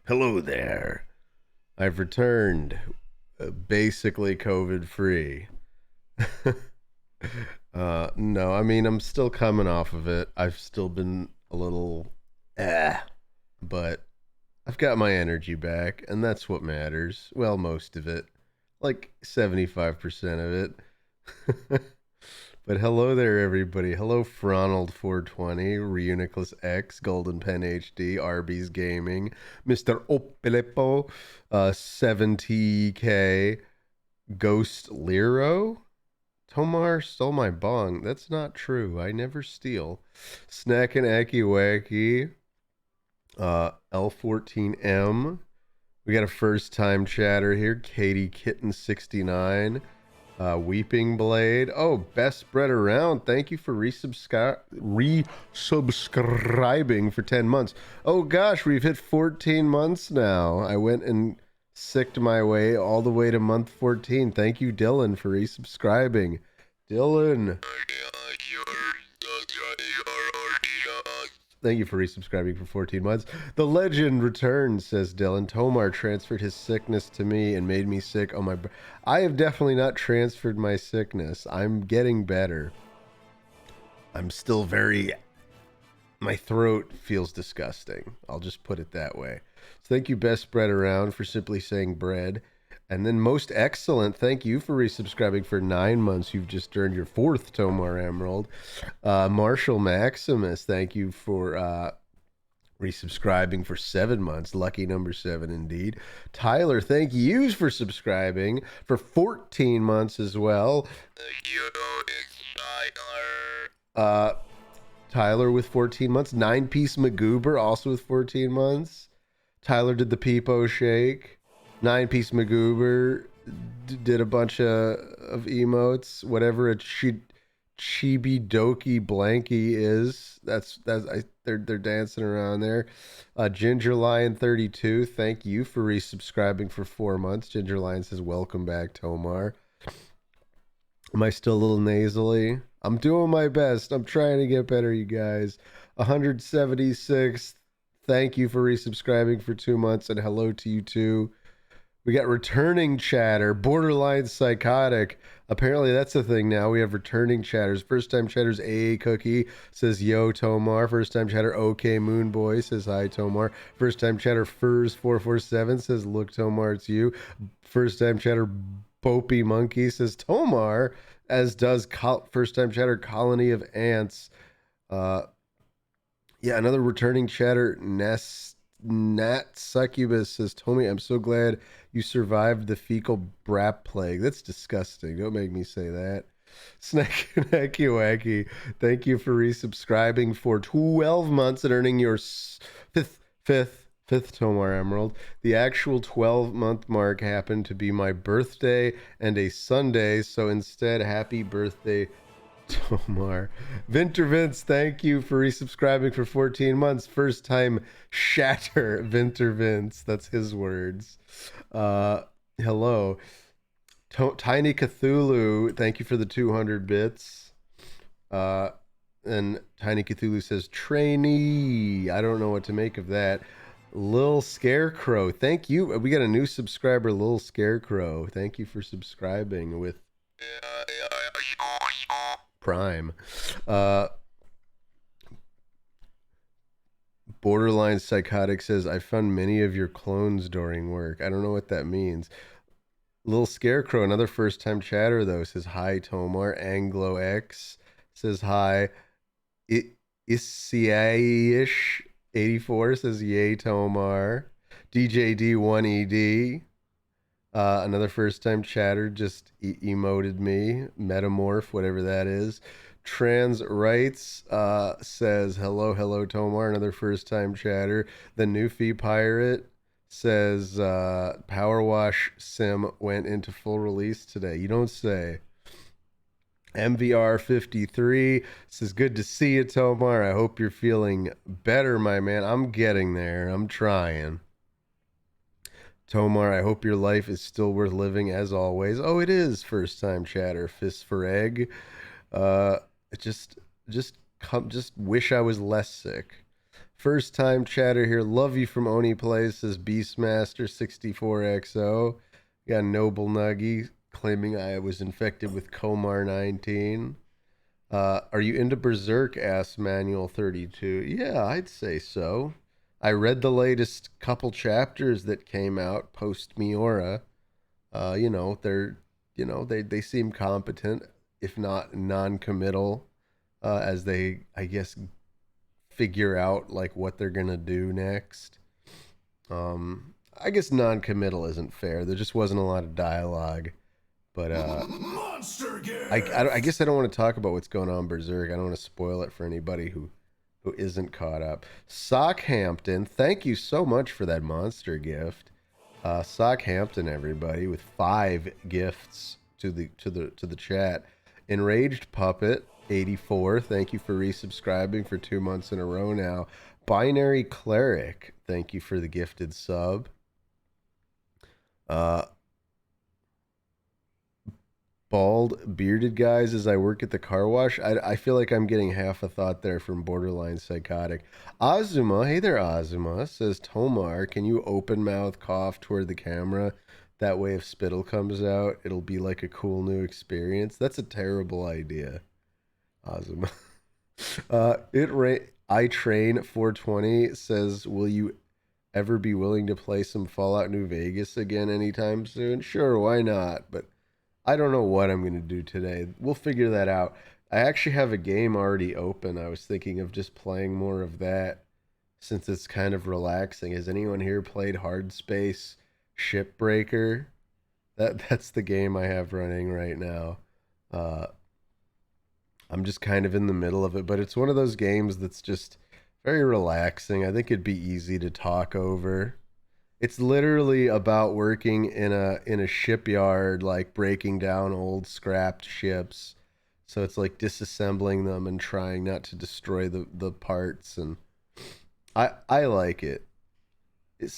Hello there. I've returned, basically COVID free. No, I mean, I'm still coming off of it. I've still been a little, but I've got my energy back, and that's what matters. Well, most of it, like 75% of it. But hello there, everybody. Hello, Fronald420, Reuniclus X, Golden Pen HD, Arby's Gaming, Mr. Opelepo, 70K, Ghost Lero. Tomar stole my bong. That's not true. I never steal. Snack and Aki Wacky, L14M. We got a first time chatter here. Katie Kitten 69. Weeping Blade. Oh, best spread around. Thank you for resubscribing for 10 months. Oh gosh, we've hit 14 months now. I went and sicked my way all the way to month 14. Thank you, Dylan, for resubscribing. Dylan. Thank you for resubscribing for 14 months. The legend returns, says Dylan. Tomar transferred his sickness to me and made me sick. Oh my! I have definitely not transferred my sickness. I'm getting better. I'm still very... My throat feels disgusting. I'll just put it that way. So thank you, Best Bread Around, for simply saying bread. And then Most Excellent, thank you for resubscribing for 9 months. You've just earned your 4th Tomar Emerald. Marshall Maximus, thank you for resubscribing for 7 months. Lucky number 7 indeed. Tyler, thank you for subscribing for 14 months as well. Tyler with 14 months. 9-Piece Magoober also with 14 months. Tyler did the Peepo Shake. 9-Piece Magoober did a bunch of emotes, whatever a chibi doki blanky is. They're dancing around there. Ginger Lion 32, thank you for resubscribing for 4 months. Ginger Lion says, welcome back, Tomar. Am I still a little nasally? I'm doing my best. I'm trying to get better, you guys. 176, thank you for resubscribing for 2 months, and hello to you too. We got returning chatter, borderline psychotic. Apparently that's a thing now. We have returning chatters. First time chatters, AA Cookie says, yo, Tomar. First time chatter, OK Moonboy says, hi, Tomar. First time chatter, Furs447 says, look, Tomar, it's you. First time chatter, Bopey Monkey says, Tomar, as does first time chatter, Colony of Ants. Yeah, another returning chatter, Nat Succubus says, Tommy, I'm so glad you survived the fecal brat plague. That's disgusting. Don't make me say that. Snack and Hacky Wacky, thank you for resubscribing for 12 months and earning your fifth Tomar Emerald. The actual 12-month mark happened to be my birthday and a Sunday, so instead, happy birthday, Tomar. Vinter Vince, thank you for resubscribing for 14 months. First time shatter, Vinter Vince. That's his words. Hello. Tiny Cthulhu, thank you for the 200 bits. And Tiny Cthulhu says, trainee. I don't know what to make of that. Lil Scarecrow, thank you. We got a new subscriber, Lil Scarecrow. Thank you for subscribing with Prime. Borderline Psychotic says, I found many of your clones during work. I don't know what that means. Little Scarecrow, another first time chatter though, says, hi, Tomar. Anglo X says, hi. Isiaish 84 says, yay, Tomar. DJD1ED, another first time chatter, just emoted me. Metamorph, whatever that is. Trans Rights says, hello, Tomar. Another first time chatter. The Newfie Pirate says, Power Wash Sim went into full release today. You don't say. MVR 53 says, good to see you, Tomar. I hope you're feeling better, my man. I'm getting there. I'm trying. Tomar, I hope your life is still worth living as always. Oh, it is. First time chatter. Fist for egg. Just wish I was less sick. First time chatter here. Love you from Oni Plays, says Beastmaster64XO. Got Noble Nuggy claiming I was infected with Tomar 19. Are you into Berserk? Asks Manual 32. Yeah, I'd say so. I read the latest couple chapters that came out post Miura. They seem competent, if not non-committal, as they, I guess, figure out like what they're gonna do next. I guess non-committal isn't fair. There just wasn't a lot of dialogue, but I guess I don't want to talk about what's going on in Berserk. I don't want to spoil it for anybody who isn't caught up. Sockhampton, thank you so much for that monster gift. Sockhampton, everybody, with 5 gifts to the chat. Enraged Puppet 84, thank you for resubscribing for 2 months in a row now. Binary Cleric, thank you for the gifted sub. Bald bearded guys as I work at the car wash. I feel like I'm getting half a thought there from Borderline Psychotic. Azuma, hey there Azuma, says Tomar, can you open mouth cough toward the camera? That way if spittle comes out, it'll be like a cool new experience. That's a terrible idea, Azuma. I Train 420 says, will you ever be willing to play some Fallout New Vegas again anytime soon? Sure, why not? But I don't know what I'm going to do today. We'll figure that out. I actually have a game already open. I was thinking of just playing more of that since it's kind of relaxing. Has anyone here played Hard Space Shipbreaker? That's the game I have running right now. I'm just kind of in the middle of it, but it's one of those games that's just very relaxing. I think it'd be easy to talk over. It's literally about working in a shipyard, like breaking down old scrapped ships. So it's like disassembling them and trying not to destroy the parts, and I like it.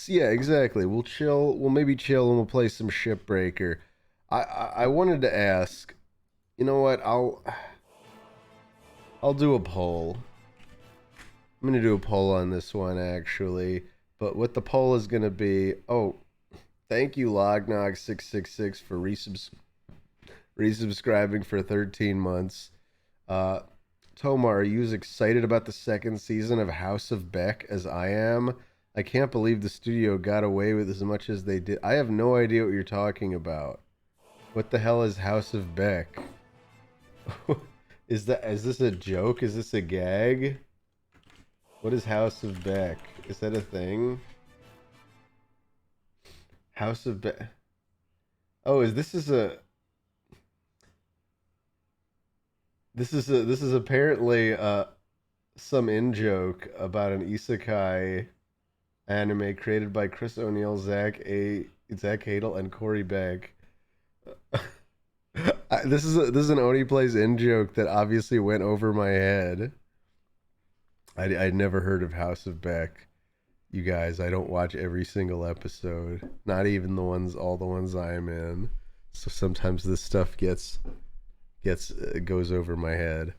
Yeah, exactly. We'll chill. We'll maybe chill and we'll play some Shipbreaker. I wanted to ask. You know what? I'll do a poll. I'm gonna do a poll on this one actually. But what the poll is gonna be? Oh, thank you Lognog666 for resubscribing for 13 months. Tomar, are you as excited about the second season of House of Beck as I am? I can't believe the studio got away with as much as they did. I have no idea what you're talking about. What the hell is House of Beck? Is this a joke? Is this a gag? What is House of Beck? Is that a thing? House of Beck. Oh, this is apparently some in-joke about an isekai anime created by Chris O'Neill, Zach Hadel, and Corey Beck. This is an Oni Plays in-joke that obviously went over my head. I'd never heard of House of Beck. You guys, I don't watch every single episode, not even all the ones I'm in. So sometimes this stuff goes over my head.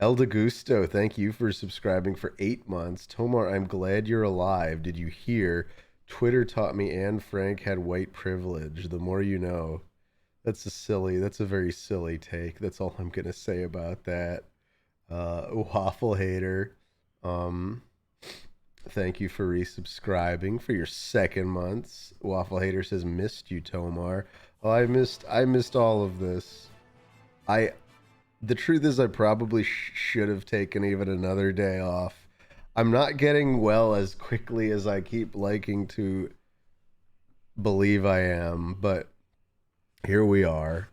El DeGusto, thank you for subscribing for 8 months. Tomar, I'm glad you're alive. Did you hear? Twitter taught me Anne Frank had white privilege. The more you know. That's a very silly take. That's all I'm gonna say about that. Waffle Hater, thank you for resubscribing for your 2nd month. Waffle Hater says, missed you, Tomar. Oh, I missed all of this. The truth is I probably should have taken even another day off. I'm not getting well as quickly as I keep liking to believe I am, but here we are.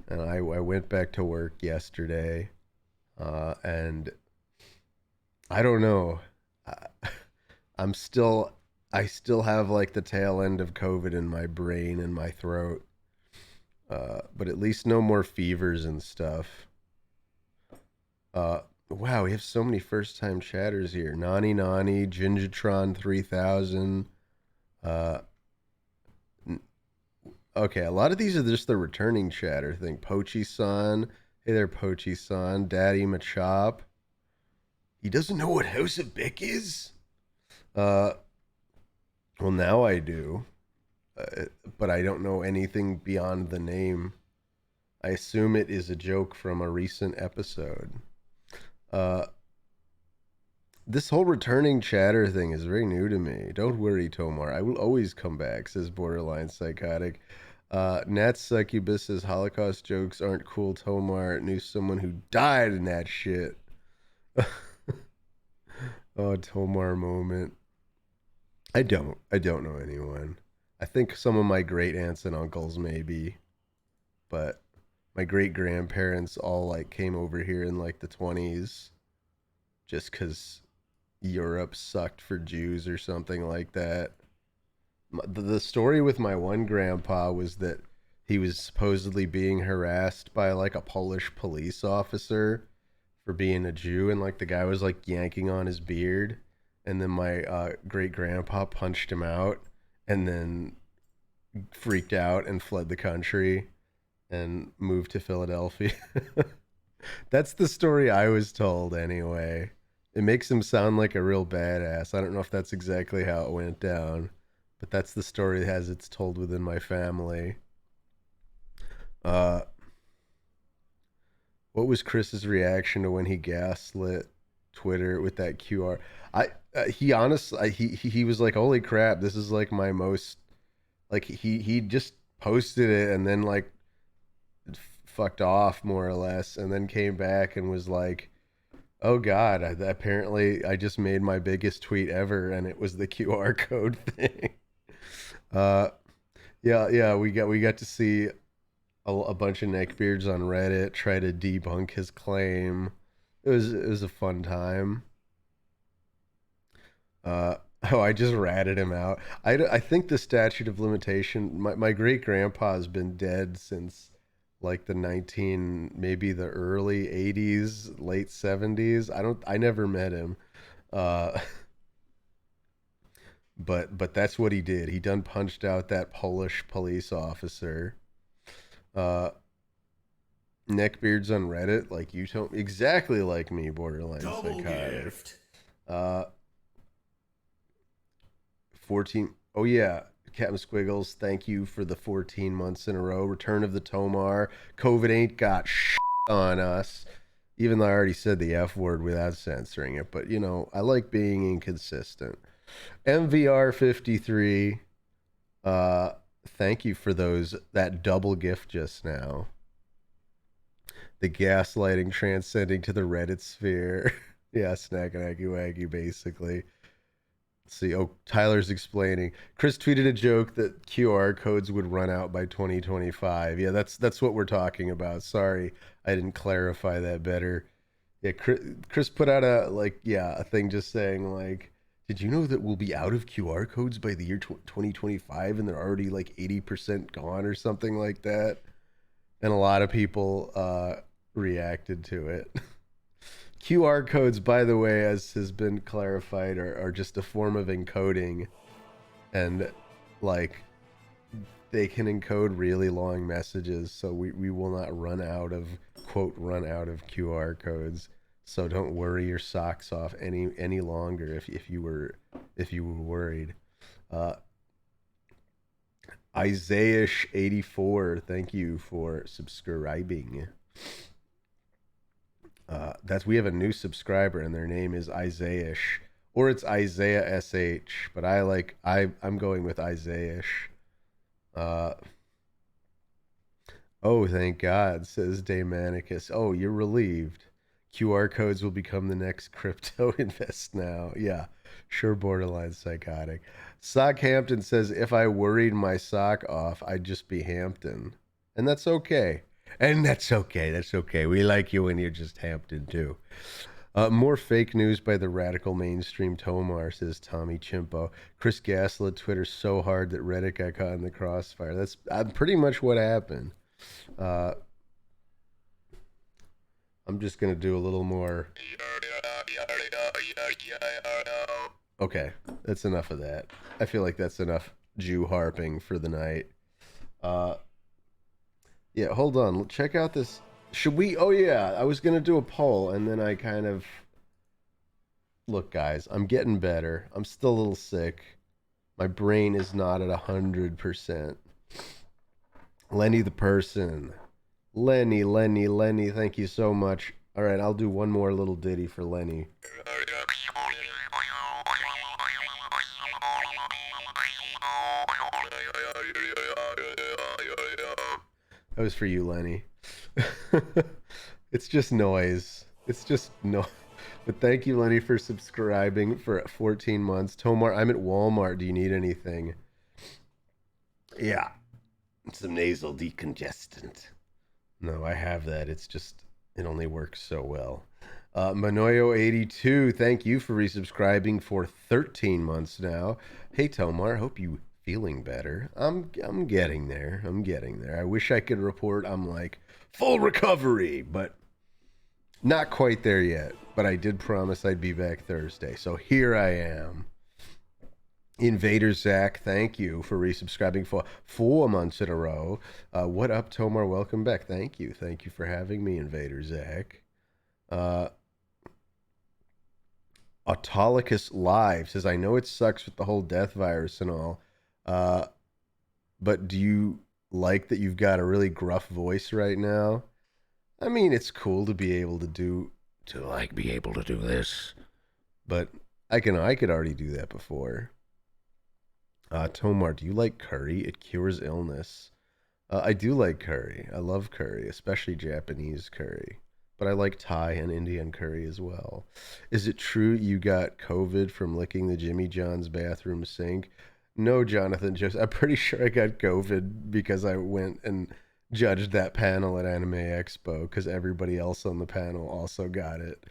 And I went back to work yesterday. And I don't know. I still have like the tail end of COVID in my brain and my throat. But at least no more fevers and stuff. Wow, we have so many first time chatters here. Nani, Gingatron 3000. Okay, a lot of these are just the returning chatter thing. Pochi-san. Hey there, Pochi-san. Daddy Machop. He doesn't know what House of Beck is? Well, now I do. But I don't know anything beyond the name. I assume it is a joke from a recent episode. Uh, this whole returning chatter thing is very new to me. Don't worry, Tomar. I will always come back, says Borderline Psychotic. Nat Succubus says Holocaust jokes aren't cool. Tomar knew someone who died in that shit. Oh, Tomar moment. I don't. I don't know anyone. I think some of my great aunts and uncles maybe, but my great grandparents all like came over here in like the 20s just cuz Europe sucked for Jews or something like that. The story with my one grandpa was that he was supposedly being harassed by like a Polish police officer for being a Jew, and like the guy was like yanking on his beard, and then my great grandpa punched him out, and then freaked out and fled the country and moved to Philadelphia. That's the story I was told anyway. It makes him sound like a real badass. I don't know if that's exactly how it went down, but that's the story as it's told within my family. Uh, what was Chris's reaction to when he gaslit Twitter with that QR? He honestly he was like, holy crap, this is like my most like he just posted it and then like fucked off more or less, and then came back and was like, oh god, apparently I just made my biggest tweet ever, and it was the QR code thing. uh yeah, we got to see a bunch of neckbeards on Reddit try to debunk his claim. It was a fun time. Oh, I just ratted him out. I think the statute of limitation, my great grandpa has been dead since like the 19, maybe the early 80s, late 70s. I never met him. Uh, but that's what he did. He done punched out that Polish police officer. Uh, Neckbeards on Reddit, like you told, exactly like me, borderline Double psychotic. gift. Uh, 14. Oh yeah, Captain Squiggles, thank you for the 14 months in a row. Return of the Tomar. COVID ain't got shit on us. Even though I already said the F word without censoring it, but you know, I like being inconsistent. MVR 53. Thank you for that double gift just now. The gaslighting transcending to the Reddit sphere. Yeah, snack and aggy waggy, basically. Let's see. Oh, Tyler's explaining. Chris tweeted a joke that QR codes would run out by 2025. Yeah, that's what we're talking about. Sorry, I didn't clarify that better. Yeah, Chris put out a thing just saying like, did you know that we'll be out of QR codes by the year 2025 and they're already like 80% gone or something like that? And a lot of people reacted to it. QR codes, by the way, as has been clarified, are just a form of encoding, and like they can encode really long messages, so we will not run out of QR codes. So don't worry your socks off any longer if you were worried. Isaiah84, thank you for subscribing. We have a new subscriber and their name is Isaiah, or it's Isaiah SH, but I'm going with Isaiah. Oh, thank God, says Daymanicus. Oh, you're relieved. QR codes will become the next crypto invest now. Yeah, sure, borderline psychotic. Sockhampton says, if I worried my sock off, I'd just be Hampton. And that's okay. And that's okay. That's okay. We like you when you're just Hampton, too. More fake news by the radical mainstream Tomar, says Tommy Chimpo. Chris gaslit Twitter so hard that Reddit got caught in the crossfire. That's pretty much what happened. I'm just going to do a little more. Okay, that's enough of that. I feel like that's enough Jew harping for the night. Yeah, hold on. Check out this. Should we? Oh, yeah. I was going to do a poll, and then I kind of Look, guys, I'm getting better. I'm still a little sick. My brain is not at 100%. Lenny the person. Lenny, thank you so much. All right, I'll do one more little ditty for Lenny. That was for you, Lenny. It's just noise. It's just no. But thank you, Lenny, for subscribing for 14 months. Tomar, I'm at Walmart. Do you need anything? Yeah. Some nasal decongestant. No, I have that. It's just, it only works so well. Manoyo82, thank you for resubscribing for 13 months now. Hey, Tomar, hope you feeling better. I'm getting there. I'm getting there. I wish I could report I'm like full recovery, but not quite there yet. But I did promise I'd be back Thursday. So here I am. Invader Zach, thank you for resubscribing for 4 months in a row. What up, Tomar? Welcome back. Thank you. Thank you for having me, Invader Zach. Autolycus Live says, I know it sucks with the whole death virus and all, but do you like that you've got a really gruff voice right now? I mean, it's cool to be able to do this, but I could already do that before. Tomar, do you like curry? It cures illness. I do like curry. I love curry, especially Japanese curry. But I like Thai and Indian curry as well. Is it true you got COVID from licking the Jimmy John's bathroom sink? No, Jonathan. I'm pretty sure I got COVID because I went and judged that panel at Anime Expo because everybody else on the panel also got it.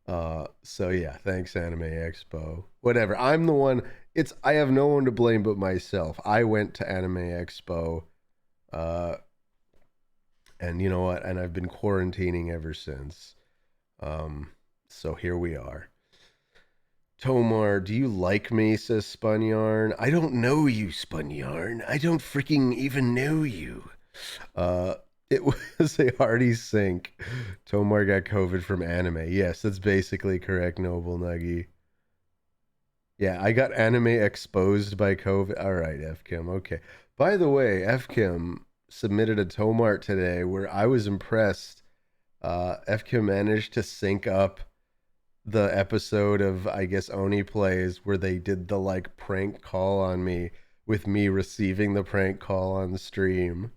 So yeah, thanks Anime Expo. Whatever. I'm the one. I have no one to blame but myself. I went to Anime Expo, and you know what? And I've been quarantining ever since. So here we are. Tomar, do you like me? Says Spunyarn. I don't know you, Spunyarn. I don't freaking even know you. It was a hearty sink. Tomar got COVID from anime. Yes, that's basically correct, Noble Nuggy. Yeah, I got anime exposed by COVID. All right, FKim. Okay. By the way, FKim submitted a Tomart today where I was impressed. FKim managed to sync up the episode of, I guess, Oni Plays where they did the like prank call on me with me receiving the prank call on the stream.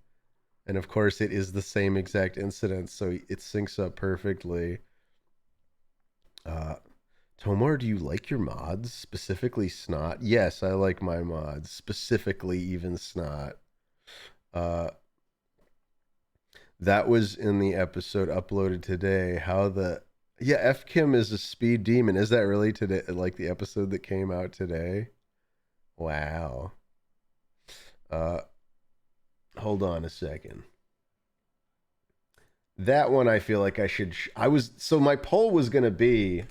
And of course, it is the same exact incident, so it syncs up perfectly. Tomar, do you like your mods? Specifically Snot? Yes, I like my mods. Specifically even Snot. That was in the episode uploaded today. Yeah, FKim is a speed demon. Is that really today? Like the episode that came out today? Wow. Hold on a second. That one I feel like I should... So my poll was going to be...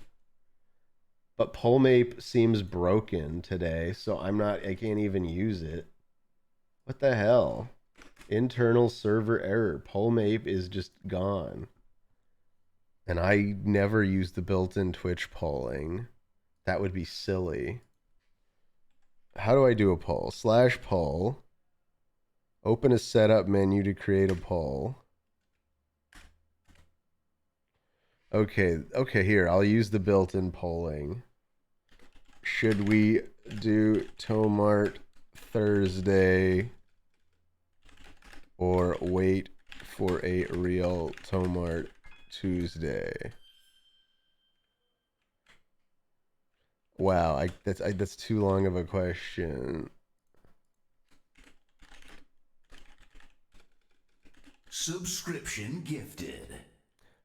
But Pollmate seems broken today, so I can't even use it. What the hell? Internal server error. Pollmate is just gone. And I never use the built-in Twitch polling. That would be silly. How do I do a poll? /poll. Open a setup menu to create a poll. Okay, here. I'll use the built-in polling. Should we do Tomart Thursday or wait for a real Tomart Tuesday? Wow, that's too long of a question. Subscription gifted.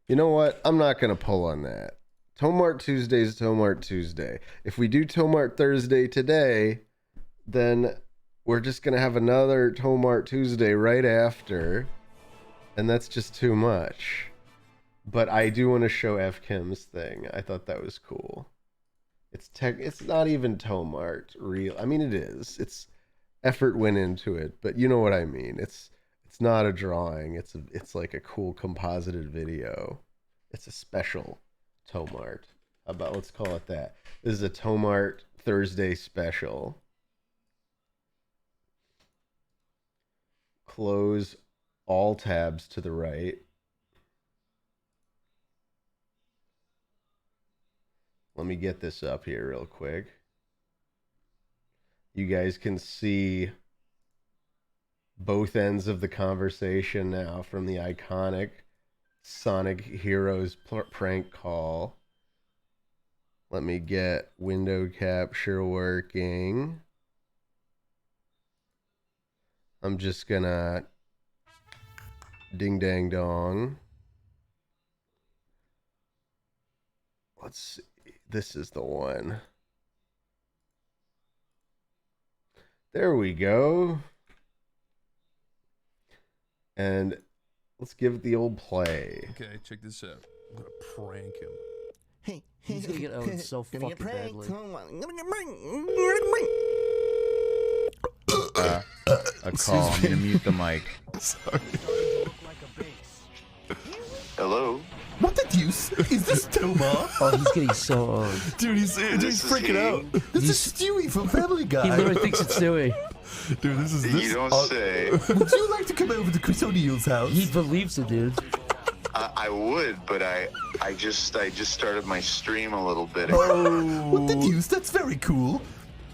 You know what? I'm not going to pull on that. Tomart Tuesday is Tomart Tuesday. If we do Tomart Thursday today, then we're just going to have another Tomart Tuesday right after. And that's just too much. But I do want to show FKim's thing. I thought that was cool. It's not even Tomart real. I mean, it is. It's effort went into it, but you know what I mean. It's not a drawing. It's like a cool composited video. It's a special Tomart. How about, let's call it that. This is a Tomar Thursday special. Close all tabs to the right. Let me get this up here real quick. You guys can see both ends of the conversation now from the iconic Sonic Heroes prank call. Let me get window capture working. I'm just gonna ding dang dong. Let's see. This is the one. There we go. And let's give it the old play. Okay, check this out. I'm gonna prank him. Hey, He's gonna get owned so gonna fucking get pranked. badly. I'm gonna get pranked. A call. I'm gonna mute the mic. Sorry. Hello? What the deuce? Is this Tomar? Oh, he's getting so owned. Dude, he's freaking out. This is Stewie from Family Guy. He literally thinks it's Stewie. Dude, this is You don't say. Would you like to come over to Chris O'Neill's house? He believes it, dude. I would, but I just started my stream a little bit ago. Oh, what the deuce? That's very cool.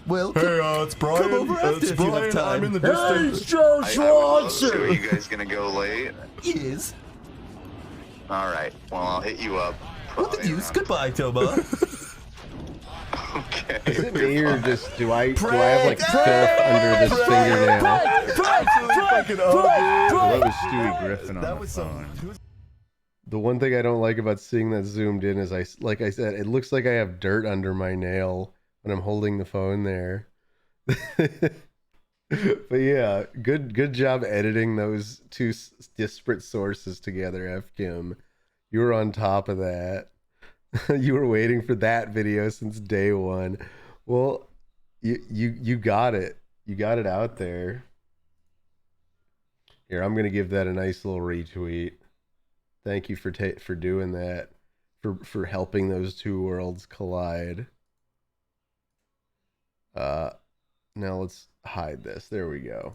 Well, Hey, it's Brian. come over after It's if you have Brian. time. I'm in the distance. Joe I would love to. Are you guys gonna go late? yes. All right. Well, I'll hit you up. What the probably deuce? around- Goodbye, Tomar. Okay. Is it me or just do I have like filth under this fingernail? Fucking oh, That was Stewie Griffin on That the was phone. The one thing I don't like about seeing that zoomed in is like I said, it looks like I have dirt under my nail when I'm holding the phone there. But yeah, good job editing those two disparate sources together, F Kim. You were on top of that. You were waiting for that video since day one. Well, you got it. You got it out there. Here, I'm gonna give that a nice little retweet. Thank you for doing that, for helping those two worlds collide. Now let's hide this. There we go.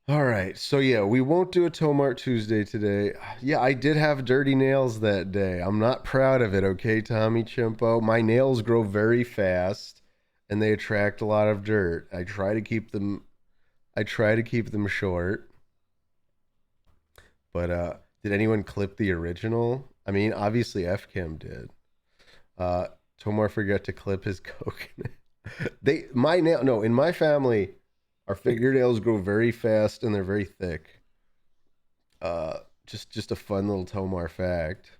All right. So yeah, we won't do a Tomar Tuesday today. Yeah, I did have dirty nails that day. I'm not proud of it, okay, Tommy Chimpo? My nails grow very fast and they attract a lot of dirt. I try to keep them short. But did anyone clip the original? I mean, obviously F Kim did. Tomar forgot to clip his coconut. In my family, our fingernails grow very fast and they're very thick. Just a fun little Tomar fact.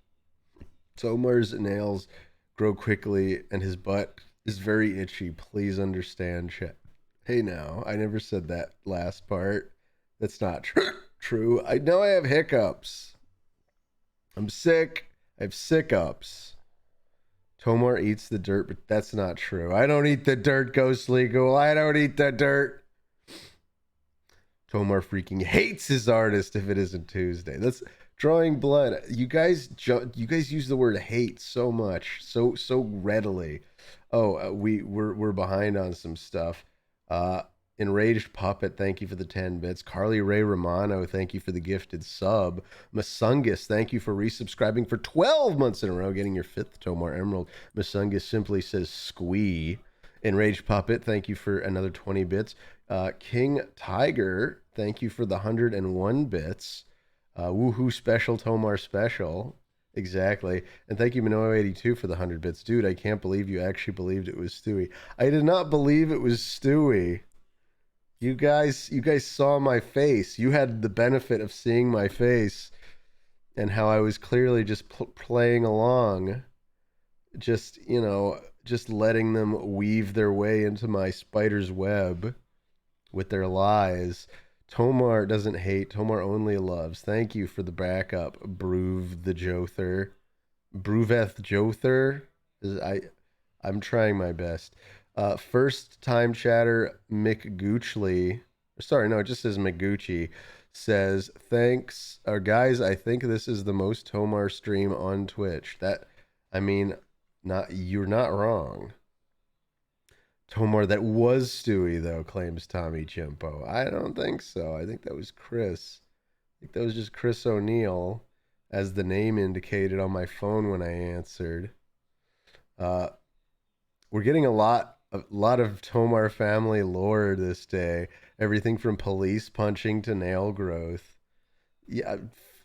Tomar's nails grow quickly and his butt is very itchy. Please understand, chat. Hey now, I never said that last part. That's not true. I know I have hiccups. I'm sick. I have sickups. Tomar eats the dirt, but that's not true. I don't eat the dirt, Ghostly Ghoul. I don't eat the dirt. Tomar freaking hates his artist if it isn't Tuesday. That's drawing blood. You guys use the word hate so much, so readily. Oh, we're behind on some stuff. Enraged Puppet, thank you for the 10 bits. Carly Ray Romano, thank you for the gifted sub. Masungus, thank you for resubscribing for 12 months in a row, getting your 5th Tomar Emerald. Masungus simply says squee. Enraged Puppet, thank you for another 20 bits. King Tiger, thank you for the 101 bits. Woohoo special, Tomar special. Exactly. And thank you, Minoa82, for the 100 bits. Dude, I can't believe you actually believed it was Stewie. I did not believe it was Stewie. You guys saw my face. You had the benefit of seeing my face and how I was clearly just playing along. Just letting them weave their way into my spider's web with their lies. Tomar doesn't hate. Tomar only loves. Thank you for the backup, Broov the Jother. Brooveth Jother. I'm trying my best. First time chatter Mick Goochly. Sorry, no, it just says McGucci. Says, thanks. Guys, I think this is the most Tomar stream on Twitch. I mean, you're not wrong. Tomar, that was Stewie, though, claims Tommy Chimpo. I don't think so. I think that was Chris. I think that was just Chris O'Neill, as the name indicated on my phone when I answered. We're getting a lot of Tomar family lore this day. Everything from police punching to nail growth. Yeah,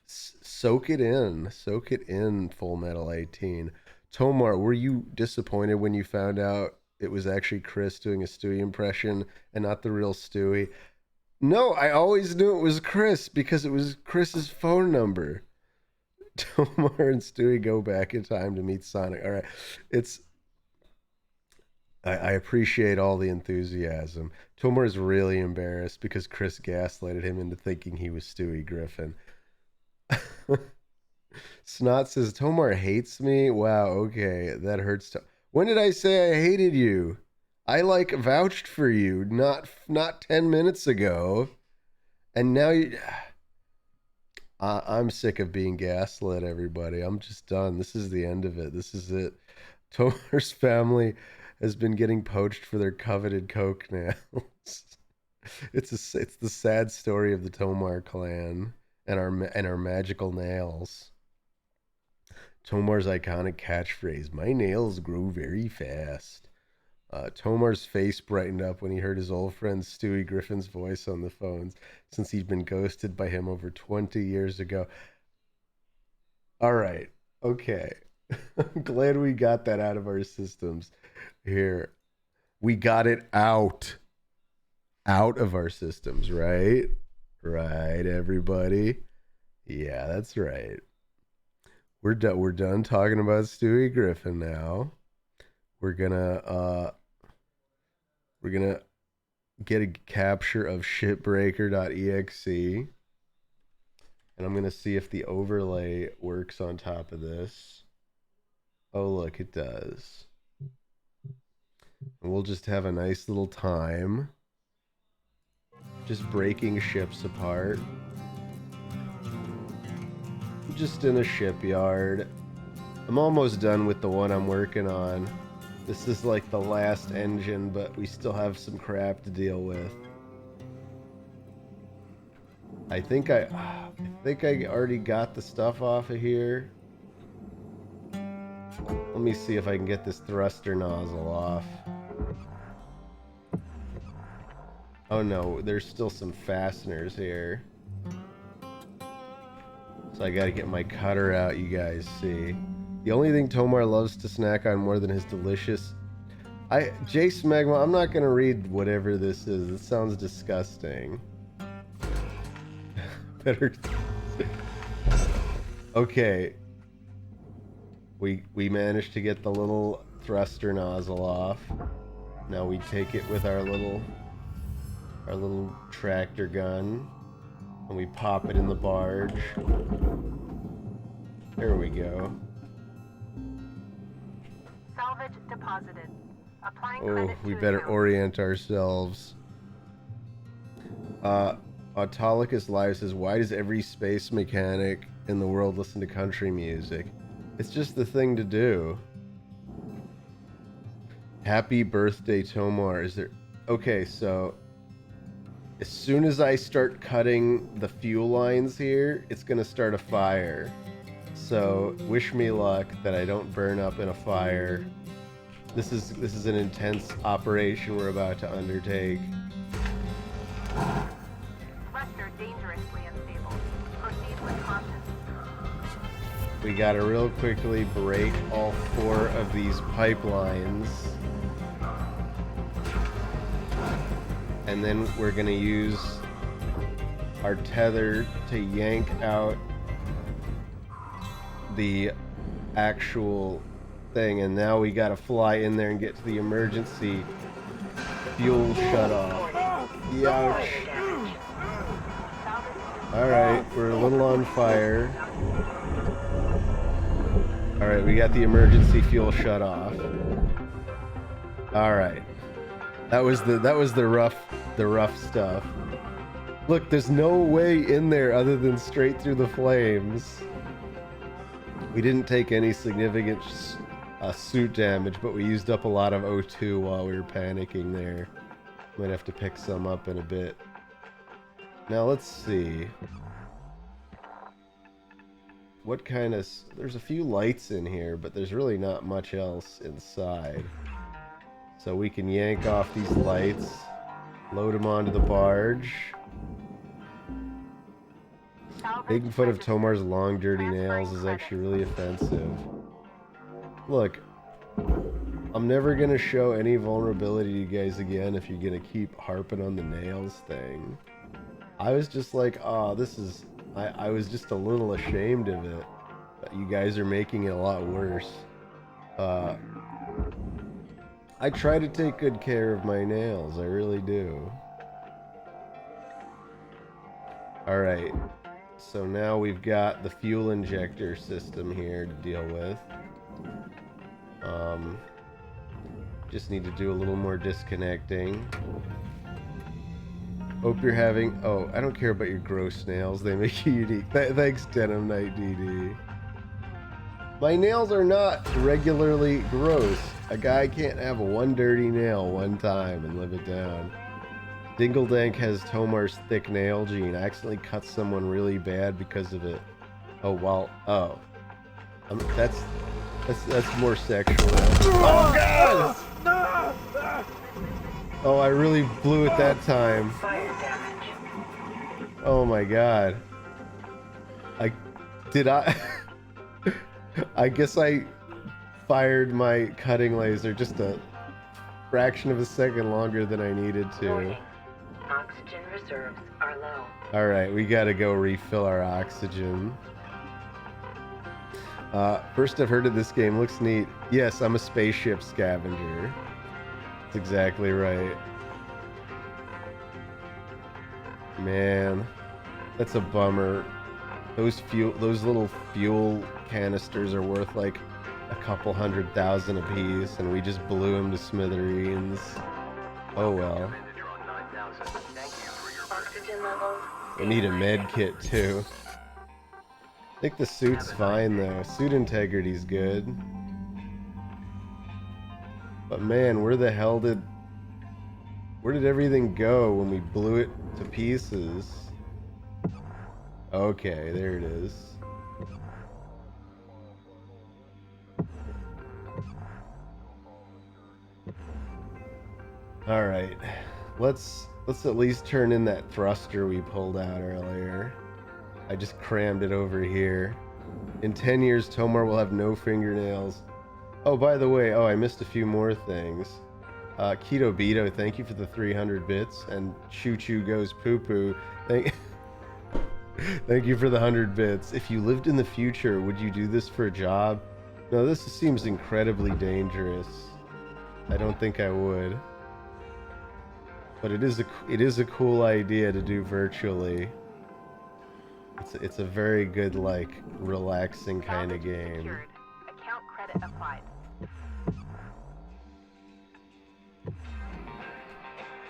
soak it in. Soak it in, Full Metal 18. Tomar, were you disappointed when you found out it was actually Chris doing a Stewie impression and not the real Stewie? No, I always knew it was Chris because it was Chris's phone number. Tomar and Stewie go back in time to meet Sonic. All right. I appreciate all the enthusiasm. Tomar is really embarrassed because Chris gaslighted him into thinking he was Stewie Griffin. Snot says, Tomar hates me? Wow, okay. That hurts. When did I say I hated you? I vouched for you not 10 minutes ago. And now you... I'm sick of being gaslit, everybody. I'm just done. This is the end of it. This is it. Tomar's family has been getting poached for their coveted coke nails. It's the sad story of the Tomar clan and our magical nails. Tomar's iconic catchphrase, "My nails grow very fast." Tomar's face brightened up when he heard his old friend Stewie Griffin's voice on the phones, since he'd been ghosted by him over 20 years ago. All right. Okay. I'm glad we got that out of our systems here. We got it out of our systems, right? Right, everybody? Yeah, that's right. We're done talking about Stewie Griffin now. We're gonna get a capture of shipbreaker.exe, and I'm gonna see if the overlay works on top of this. Oh, look, it does. And we'll just have a nice little time just breaking ships apart. Just in a shipyard. I'm almost done with the one I'm working on. This is like the last engine, but we still have some crap to deal with. I think I already got the stuff off of here. Let me see if I can get this thruster nozzle off. Oh no, there's still some fasteners here. So I gotta get my cutter out, you guys see. The only thing Tomar loves to snack on more than his delicious... Jace Magma, I'm not gonna read whatever this is. It sounds disgusting. Better... Okay. We managed to get the little thruster nozzle off. Now we take it with our little tractor gun and we pop it in the barge. There we go. Salvage deposited. Applying Oh, credit we to better account. orient ourselves. Autolycus Live says, why does every space mechanic in the world listen to country music? It's just the thing to do. Happy birthday, Tomar. Is there... Okay, so... as soon as I start cutting the fuel lines here, it's gonna start a fire. So, wish me luck that I don't burn up in a fire. This is an intense operation we're about to undertake. Thruster dangerously unstable. Proceed with caution. We gotta real quickly break all 4 of these pipelines. And then we're gonna use our tether to yank out the actual thing. And now we gotta fly in there and get to the emergency fuel shutoff. Youch. Alright, we're a little on fire. Alright, we got the emergency fuel shut off. Alright. That was the rough stuff. Look, there's no way in there other than straight through the flames. We didn't take any significant suit damage, but we used up a lot of O2 while we were panicking there. Might have to pick some up in a bit. Now let's see. What kind of... There's a few lights in here, but there's really not much else inside. So we can yank off these lights, load them onto the barge. Making fun of Tomar's long, dirty nails is actually really offensive. Look, I'm never gonna show any vulnerability to you guys again if you're gonna keep harping on the nails thing. I was just like, oh, this is... I was just a little ashamed of it. But you guys are making it a lot worse. I try to take good care of my nails, I really do. Alright, so now we've got the fuel injector system here to deal with. Just need to do a little more disconnecting. Hope you're having... Oh, I don't care about your gross nails. They make you unique. Thanks, Denim Knight DD. My nails are not regularly gross. A guy can't have one dirty nail one time and live it down. Dingledank has Tomar's thick nail gene. I accidentally cut someone really bad because of it. Oh, well... Oh. That's more sexual. Oh, God! Oh, I really blew it that time. Oh my God. I guess I fired my cutting laser just a fraction of a second longer than I needed to. Oxygen reserves are low. Alright, we gotta go refill our oxygen. First I've heard of this game. Looks neat. Yes, I'm a spaceship scavenger. That's exactly right. Man, that's a bummer. Those little fuel canisters are worth like a couple 100,000 apiece, and we just blew them to smithereens. Oh well. Oxygen levels. We need a med kit too. I think the suit's fine though. Suit integrity's good. But man, where the hell did everything go when we blew it to pieces? Okay, there it is. All right, let's at least turn in that thruster we pulled out earlier. I just crammed it over here. In 10 years, Tomar will have no fingernails. Oh, by the way, I missed a few more things. Keto Beto, thank you for the 300 bits, and Choo Choo Goes Poo Poo, thank you for the 100 bits. If you lived in the future, would you do this for a job? No, this seems incredibly dangerous. I don't think I would. But it is a cool idea to do virtually. It's a very good, like, relaxing kind of game. Secured. Account credit applied.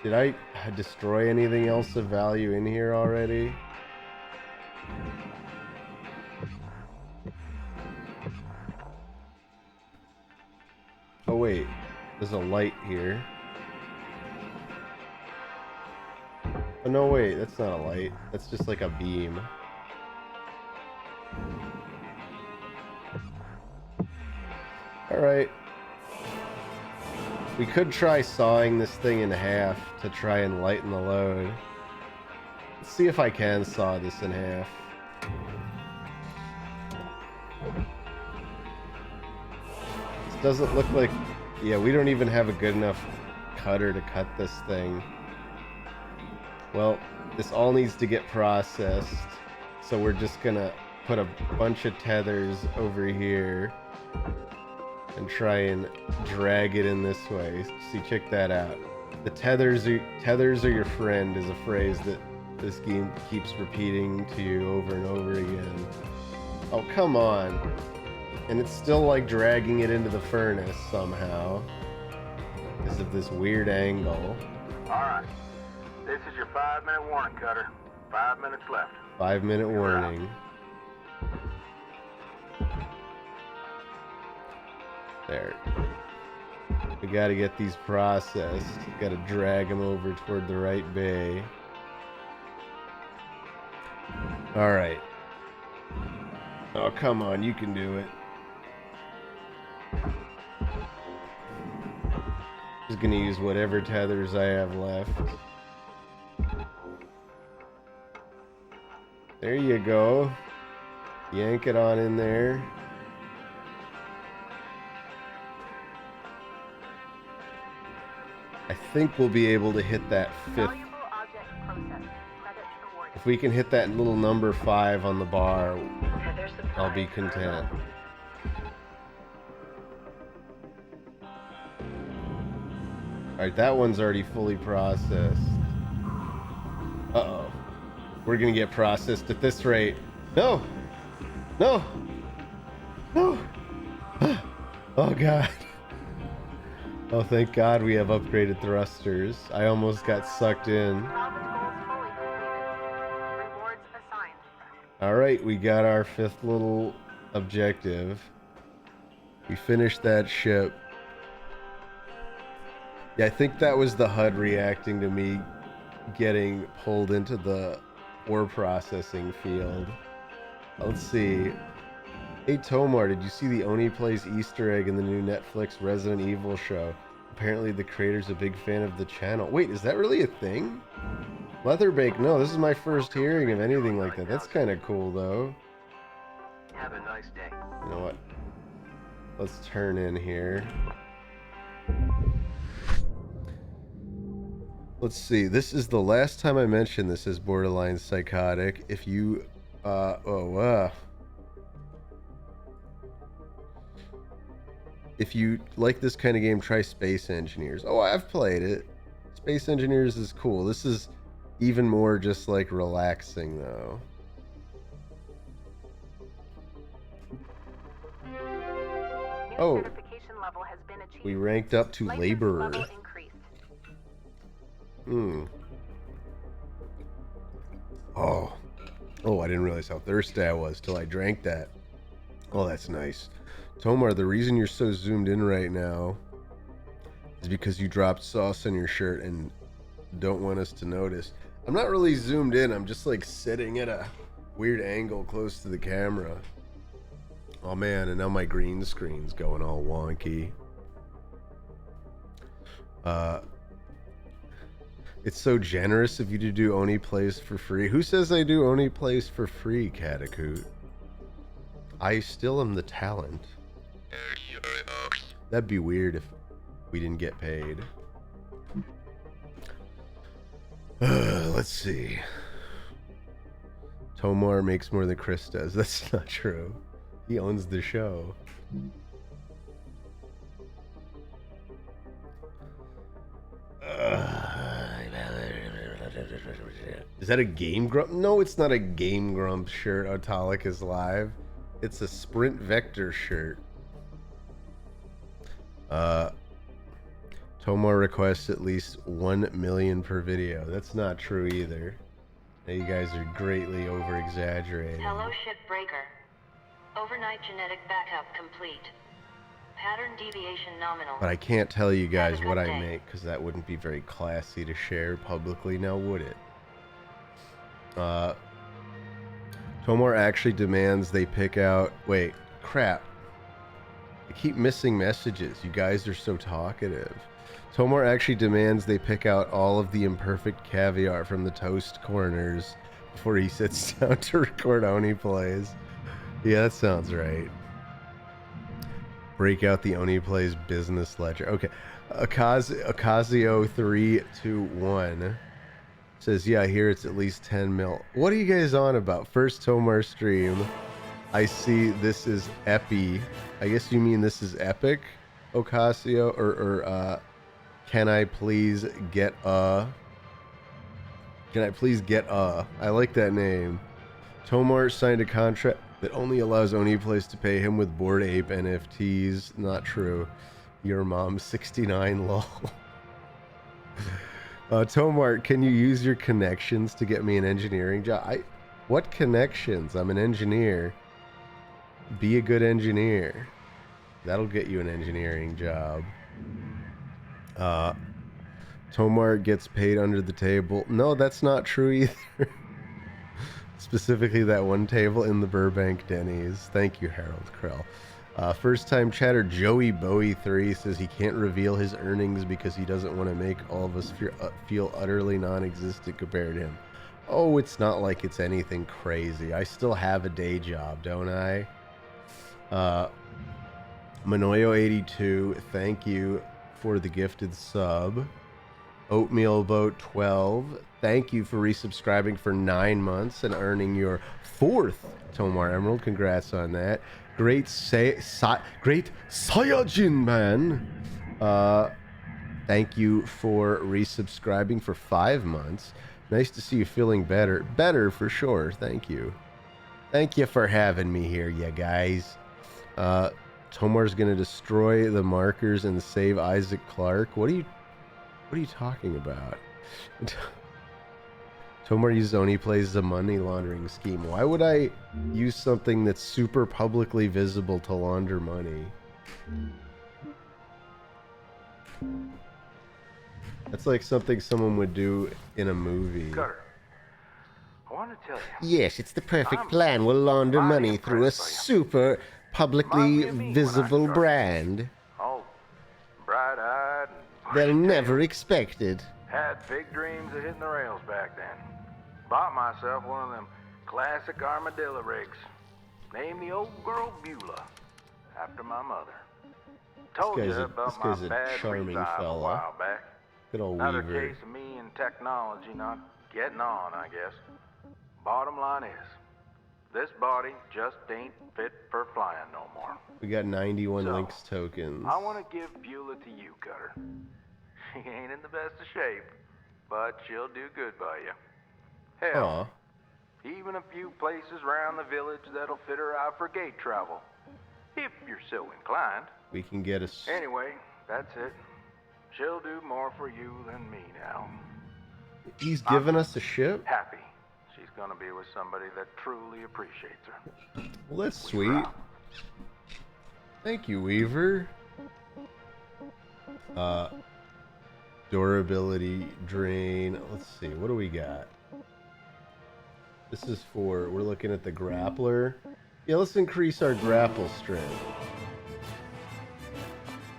Did I destroy anything else of value in here already? Oh wait, there's a light here. Oh no, wait, that's not a light. That's just like a beam. Alright. We could try sawing this thing in half to try and lighten the load. Let's see if I can saw this in half. This doesn't look like... Yeah, we don't even have a good enough cutter to cut this thing. Well, this all needs to get processed. So we're just gonna put a bunch of tethers over here and try and drag it in this way. See, check that out. The tethers are your friend is a phrase that this game keeps repeating to you over and over again. Oh, come on. And it's still like dragging it into the furnace somehow because of this weird angle. Alright. This is your 5-minute warning, Cutter. 5 minutes left. 5-minute warning. There. We gotta get these processed. Gotta drag them over toward the right bay. Alright. Oh, come on, you can do it. Just gonna use whatever tethers I have left. There you go. Yank it on in there. I think we'll be able to hit that fifth. Valuable object processed. Credits rewarded. If we can hit that little number 5 on the bar, Tether supplies I'll be are content. low. Alright, that one's already fully processed. Uh-oh. We're gonna get processed at this rate. No! No! No! Oh god. Oh, thank god we have upgraded thrusters. I almost got sucked in. Salvage goals fully completed. Rewards assigned. Alright, we got our 5th little objective. We finished that ship. Yeah, I think that was the HUD reacting to me getting pulled into the ore processing field. Let's see. Hey Tomar, did you see the Oni Plays Easter egg in the new Netflix Resident Evil show? Apparently the creator's a big fan of the channel. Wait, is that really a thing? Leatherbake, no, this is my first hearing of anything like that. That's kind of cool though. Have a nice day. You know what? Let's turn in here. Let's see. This is the last time I mentioned this as borderline psychotic. If you, if you like this kind of game, try Space Engineers. Oh, I've played it. Space Engineers is cool. This is even more just like relaxing though. New Oh. certification level has been achieved. We ranked up to License laborer. level increased. Oh. Oh, I didn't realize how thirsty I was till I drank that. Oh, that's nice. Tomar, the reason you're so zoomed in right now is because you dropped sauce on your shirt and don't want us to notice. I'm not really zoomed in. I'm just like sitting at a weird angle close to the camera. Oh man, and now my green screen's going all wonky. It's so generous of you to do Oni Plays for free. Who says I do Oni Plays for free, Catacoot? I still am the talent. That'd be weird if we didn't get paid. Let's see. Tomar makes more than Chris does. That's not true. He owns the show. Is that a Game Grump? No, it's not a Game Grump shirt. Otalic is live. It's a Sprint Vector shirt. Tomar requests at least 1 million per video. That's not true either. Now you guys are greatly over exaggerating. Hello, shipbreaker. Overnight genetic backup complete. Pattern deviation nominal. But I can't tell you guys what I make because that wouldn't be very classy to share publicly, now would it? Tomar actually demands they pick out... Wait, crap. I keep missing messages. You guys are so talkative. Tomar actually demands they pick out all of the imperfect caviar from the toast corners before he sits down to record Oni Plays. Yeah, that sounds right. Break out the Oni Plays business ledger. Okay. Ocasio321 says, yeah, I hear it's at least 10 mil. What are you guys on about? First TomarStream. I see this is Epi. I guess you mean this is Epic, Ocasio, or can I please get a... Can I please get a... I like that name. Tomar signed a contract that only allows Oni Plays to pay him with Bored Ape NFTs. Not true. Your mom's 69 lol. Tomar, can you use your connections to get me an engineering job? What connections? I'm an engineer. Be a good engineer. That'll get you an engineering job. Tomar gets paid under the table. No, that's not true either. Specifically that one table in the Burbank Denny's. Thank you, Harold Krell. First time chatter Joey Bowie 3 says he can't reveal his earnings because he doesn't want to make all of us feel utterly non-existent compared to him. Oh, it's not like it's anything crazy. I still have a day job, don't I? Manoyo82, thank you for the gifted sub. Oatmeal Boat 12, thank you for resubscribing for 9 months and earning your 4th Tomar Emerald. Congrats on that. Great Saiyajin Man. Thank you for resubscribing for 5 months. Nice to see you feeling better. Better for sure. Thank you. Thank you for having me here, you guys. Tomar's gonna destroy the markers and save Isaac Clarke. What are you talking about? Tomar uses Oni plays as a money laundering scheme. Why would I use something that's super publicly visible to launder money? That's like something someone would do in a movie. Cutter, I want to tell you. Yes, it's the perfect plan. We'll launder money through a super publicly visible brand. Oh, bright-eyed and They'll never expect it. had big dreams of hitting the rails back then. Bought myself one of them classic armadillo rigs. Named the old girl Beulah, after my mother. Told you about my bad charming revive a fella. while back. Good old Another Weaver. case of me and technology not getting on, I guess. Bottom line is, this body just ain't fit for flying no more. We got 91 So, links tokens. I want to give Beulah to you, Cutter. She ain't in the best of shape, but she'll do good by you. Hell, Aw. even a few places around the village that'll fit her out for gate travel, if you're so inclined. We can get a... Anyway, that's it. She'll do more for you than me now. He's giving us a ship? Happy she's gonna be with somebody that truly appreciates her. Well, that's sweet. Thank you, Weaver. Durability, drain. Let's see, what do we got? This is for, we're looking at the grappler. Yeah, let's increase our grapple strength.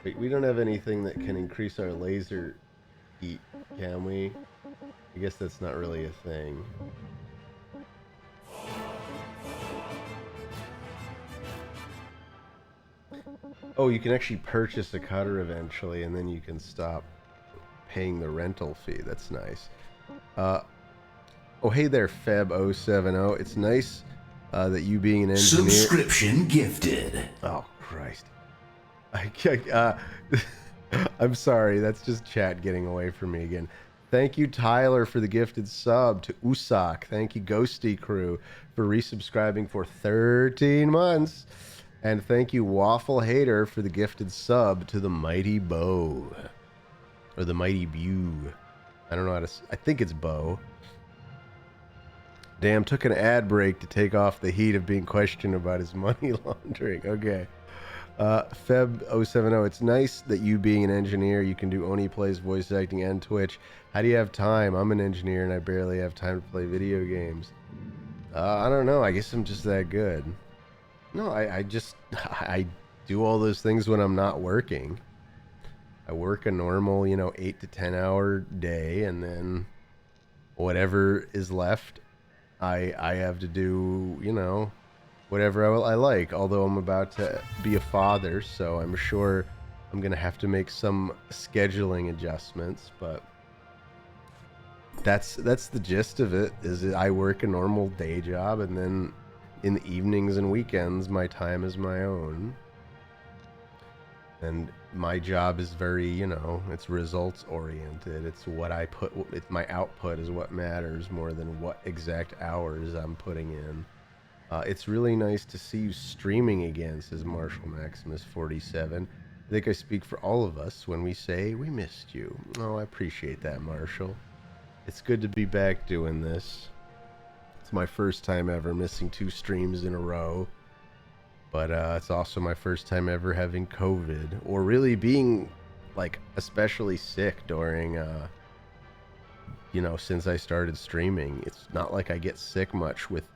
Wait, we don't have anything that can increase our laser heat, can we? I guess that's not really a thing. Oh, you can actually purchase a cutter eventually, and then you can stop paying the rental fee. That's nice. Oh, hey there, Feb070. It's nice that you being an engineer... Subscription gifted. Oh, Christ. I'm sorry. That's just chat getting away from me again. Thank you, Tyler, for the gifted sub. To Usak. Thank you, Ghosty Crew, for resubscribing for 13 months. And thank you, Waffle Hater, for the gifted sub to the Mighty Bow. Or the Mighty Bew. I don't know how to... I think it's Bow. Damn, took an ad break to take off the heat of being questioned about his money laundering. Okay. Feb070, it's nice that you being an engineer, you can do Oni Plays voice acting and Twitch. How do you have time? I'm an engineer and I barely have time to play video games. I don't know. I guess I'm just that good. No, I I do all those things when I'm not working. I work a normal, 8 to 10 hour day, and then whatever is left, I have to do, whatever I like. Although I'm about to be a father, so I'm sure I'm going to have to make some scheduling adjustments, but that's the gist of it, is I work a normal day job, and then in the evenings and weekends, my time is my own. And my job is very, it's results oriented. It's what I put, it's my output is what matters more than what exact hours I'm putting in. It's really nice to see you streaming again, says Marshall Maximus 47. I think I speak for all of us when we say we missed you. Oh, I appreciate that, Marshall. It's good to be back doing this. It's my first time ever missing 2 streams in a row. But it's also my first time ever having COVID, or really being like especially sick during since I started streaming. It's not like I get sick much with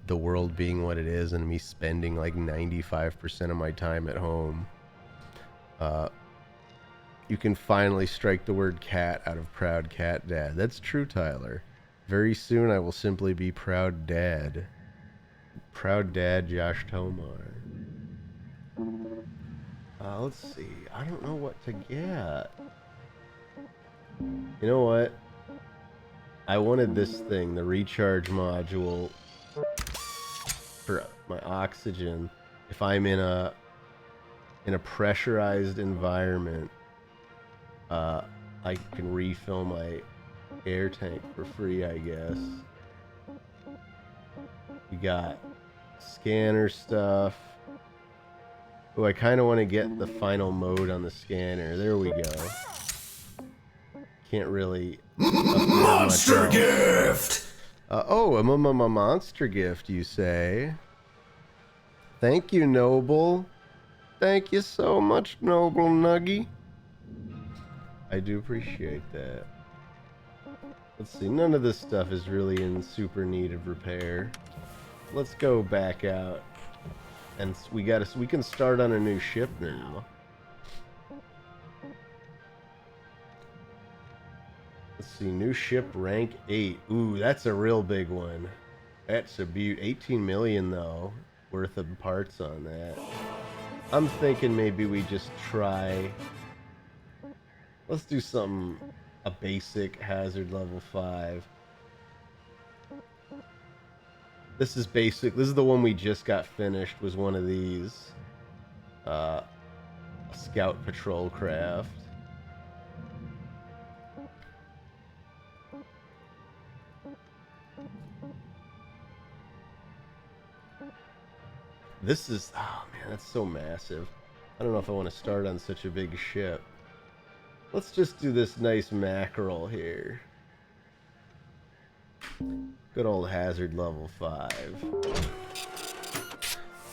the world being what it is and me spending like 95% of my time at home. You can finally strike the word cat out of Proud Cat Dad. That's true, Tyler. Very soon I will simply be Proud Dad. Proud Dad Josh Tomar. Let's see. I don't know what to get. You know what? I wanted this thing, the recharge module for my oxygen. If I'm in a pressurized environment, I can refill my air tank for free, I guess. You got scanner stuff. Oh, I kind of want to get the final mode on the scanner. There we go. Can't really Monster gift! Oh, a monster gift, you say? Thank you, Noble. Thank you so much, Noble Nuggy. I do appreciate that. Let's see, none of this stuff is really in super need of repair. Let's go back out. And we can start on a new ship now. Let's see, new ship rank 8. Ooh, that's a real big one. That's a beaut. 18 million though, worth of parts on that. I'm thinking maybe we just try. Let's do something, a basic hazard level 5. This is basic. This is the one we just got finished, was one of these. A scout patrol craft. This is, oh man, that's so massive. I don't know if I want to start on such a big ship. Let's just do this nice mackerel here. Good old hazard level 5.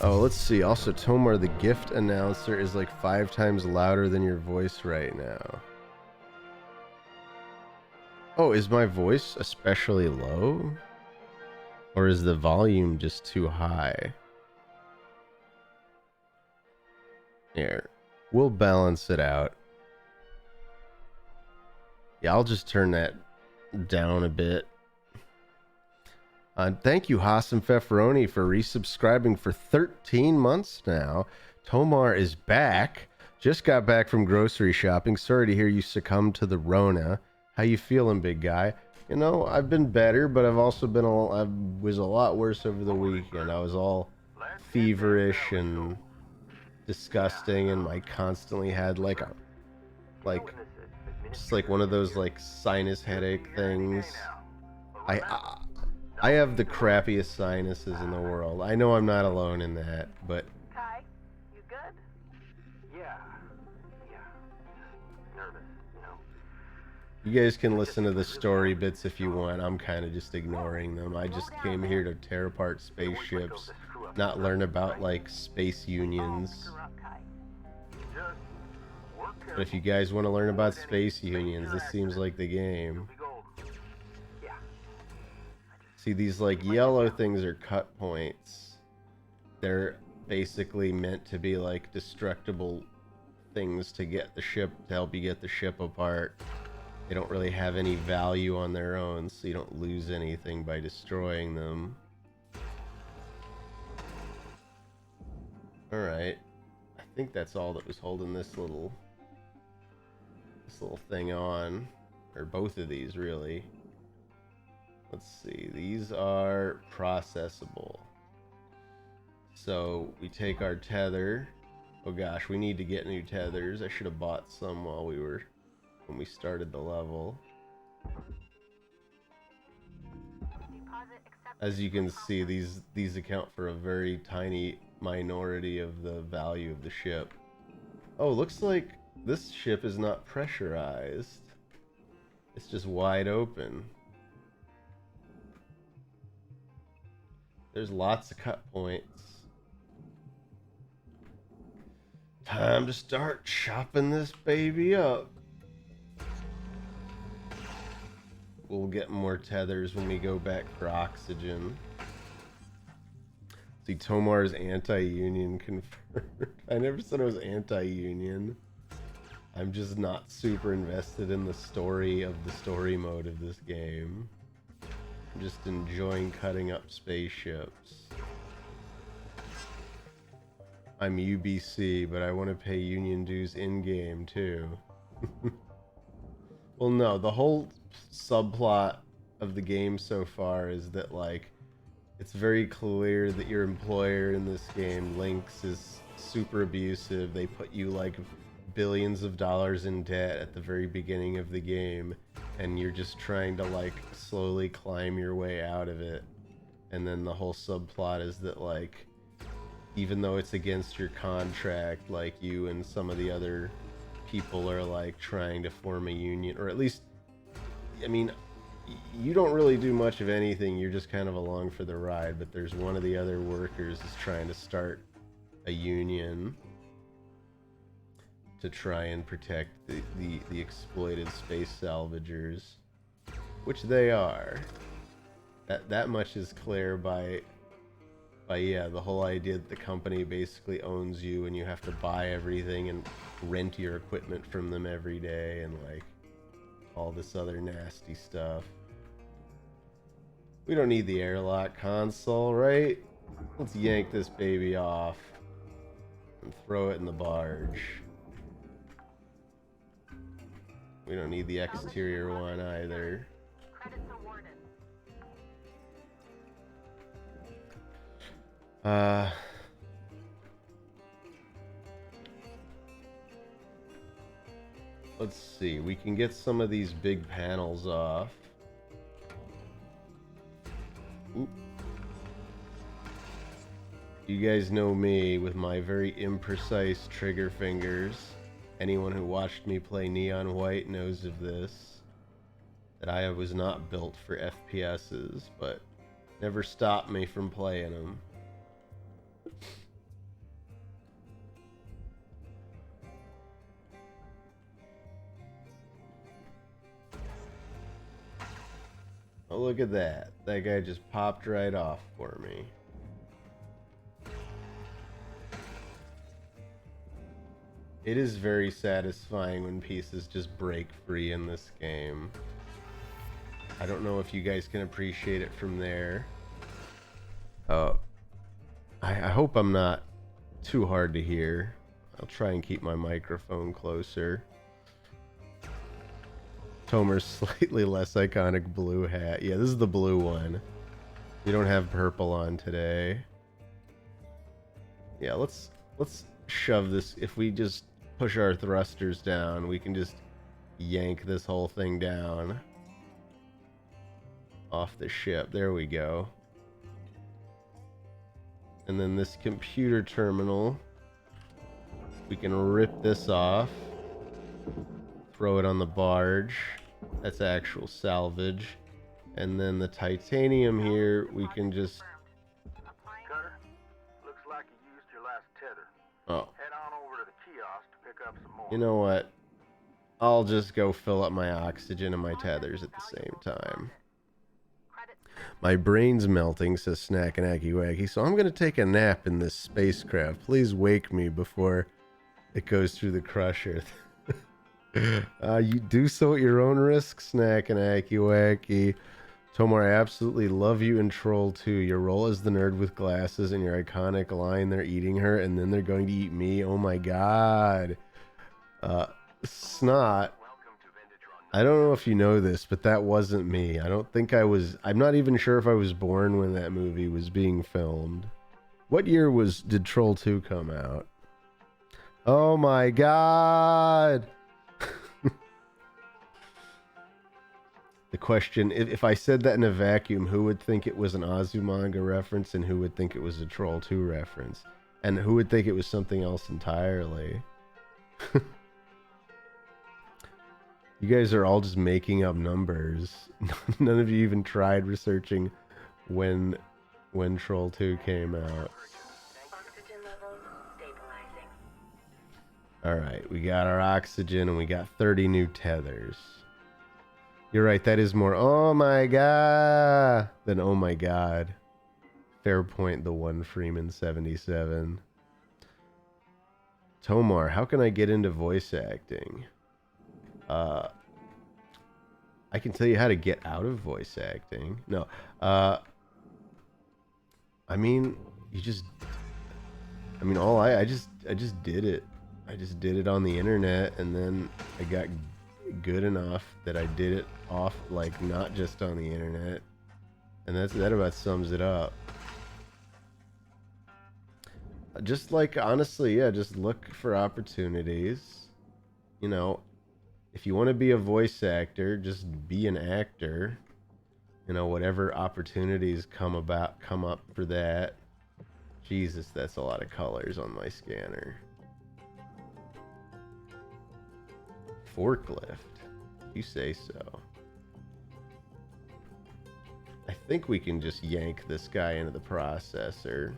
Oh, let's see. Also, Tomar, the gift announcer, is like 5 times louder than your voice right now. Oh, is my voice especially low? Or is the volume just too high? Here, we'll balance it out. Yeah, I'll just turn that down a bit. Thank you, Hassam Feferoni, for resubscribing for 13 months now. Tomar is back. Just got back from grocery shopping. Sorry to hear you succumb to the Rona. How you feeling, big guy? You know, I've been better, but I've also been I was a lot worse over the weekend. I was all feverish and disgusting, and I constantly had just like one of those like sinus headache things. I have the crappiest sinuses in the world. I know I'm not alone in that, but Kai, you good? Yeah. Nervous, you know. you guys can listen to the story bits if you want. I'm kind of just ignoring them. I just came here to tear apart spaceships, not learn about like space unions. But if you guys want to learn about space unions, this seems like the game. See, these like yellow things are cut points. They're basically meant to be like destructible things to get the ship, to help you get the ship apart. They don't really have any value on their own, so you don't lose anything by destroying them. Alright. I think that's all that was holding this little thing on. Or both of these, really. Let's see, these are processable. So we take our tether. Oh gosh, we need to get new tethers. I should have bought some when we started the level. As you can see, these account for a very tiny minority of the value of the ship. Oh, looks like this ship is not pressurized. It's just wide open. There's lots of cut points. Time to start chopping this baby up. We'll get more tethers when we go back for oxygen. See, Tomar is anti-union confirmed. I never said I was anti-union. I'm just not super invested in the story of the story mode of this game. I'm just enjoying cutting up spaceships. I'm UBC, but I want to pay union dues in-game too. Well, no, the whole subplot of the game so far is that, like, it's very clear that your employer in this game, Lynx, is super abusive. They put you, like, billions of dollars in debt at the very beginning of the game, and you're just trying to, like, slowly climb your way out of it. And then the whole subplot is that, like, even though it's against your contract, like, you and some of the other people are, like, trying to form a union, or at least, I mean, you don't really do much of anything, you're just kind of along for the ride, but there's one of the other workers is trying to start a union to try and protect the exploited space salvagers, which they are. That much is clear by yeah, the whole idea that the company basically owns you and you have to buy everything and rent your equipment from them every day, and, like, all this other nasty stuff. We don't need the airlock console, right? Let's yank this baby off and throw it in the barge. We don't need the exterior one either. Credits awarded. Let's see, we can get some of these big panels off. Oop. You guys know me with my very imprecise trigger fingers. Anyone who watched me play Neon White knows of this. That I was not built for FPSs, but never stopped me from playing them. Oh, look at that. That guy just popped right off for me. It is very satisfying when pieces just break free in this game. I don't know if you guys can appreciate it from there. I hope I'm not too hard to hear. I'll try and keep my microphone closer. Tomar's slightly less iconic blue hat. Yeah, this is the blue one. We don't have purple on today. Yeah, let's shove this. If we just push our thrusters down, we can just yank this whole thing down off the ship. There we go. And then this computer terminal, we can rip this off, throw it on the barge. That's actual salvage. And then the titanium here, we can just... Cutter, looks like you used your last tether. Oh, Head on over to the kiosk to pick up some more. you know what? I'll just go fill up my oxygen and my tethers at the same time. My brain's melting, says Snack and Aki Wacky, so I'm going to take a nap in this spacecraft. Please wake me before it goes through the crusher. You do so at your own risk, Snack and Aki Wacky. Tomar, I absolutely love you in Troll 2. Your role as the nerd with glasses and your iconic line, they're eating her and then they're going to eat me. Oh my god. Snot, I don't know if you know this, but that wasn't me. I don't think I was... I'm not even sure if I was born when that movie was being filmed. What year did Troll 2 come out? Oh my god! The question, if I said that in a vacuum, who would think it was an Azumanga reference and who would think it was a Troll 2 reference? And who would think it was something else entirely? You guys are all just making up numbers. None of you even tried researching when Troll 2 came out. Oxygen levels stabilizing. All right, we got our oxygen and we got 30 new tethers. You're right, that is more oh my god than oh my god. Fair point, the one Freeman 77. Tomar, how can I get into voice acting? I can tell you how to get out of voice acting. No, I mean, you just, I mean, I just did it. I just did it on the internet, and then I got good enough that I did it off, like, not just on the internet, and that about sums it up. Just like, honestly, yeah, just look for opportunities. You know, if you want to be a voice actor, just be an actor. You know, whatever opportunities come up for that. Jesus, that's a lot of colors on my scanner. Forklift. You say so. I think we can just yank this guy into the processor.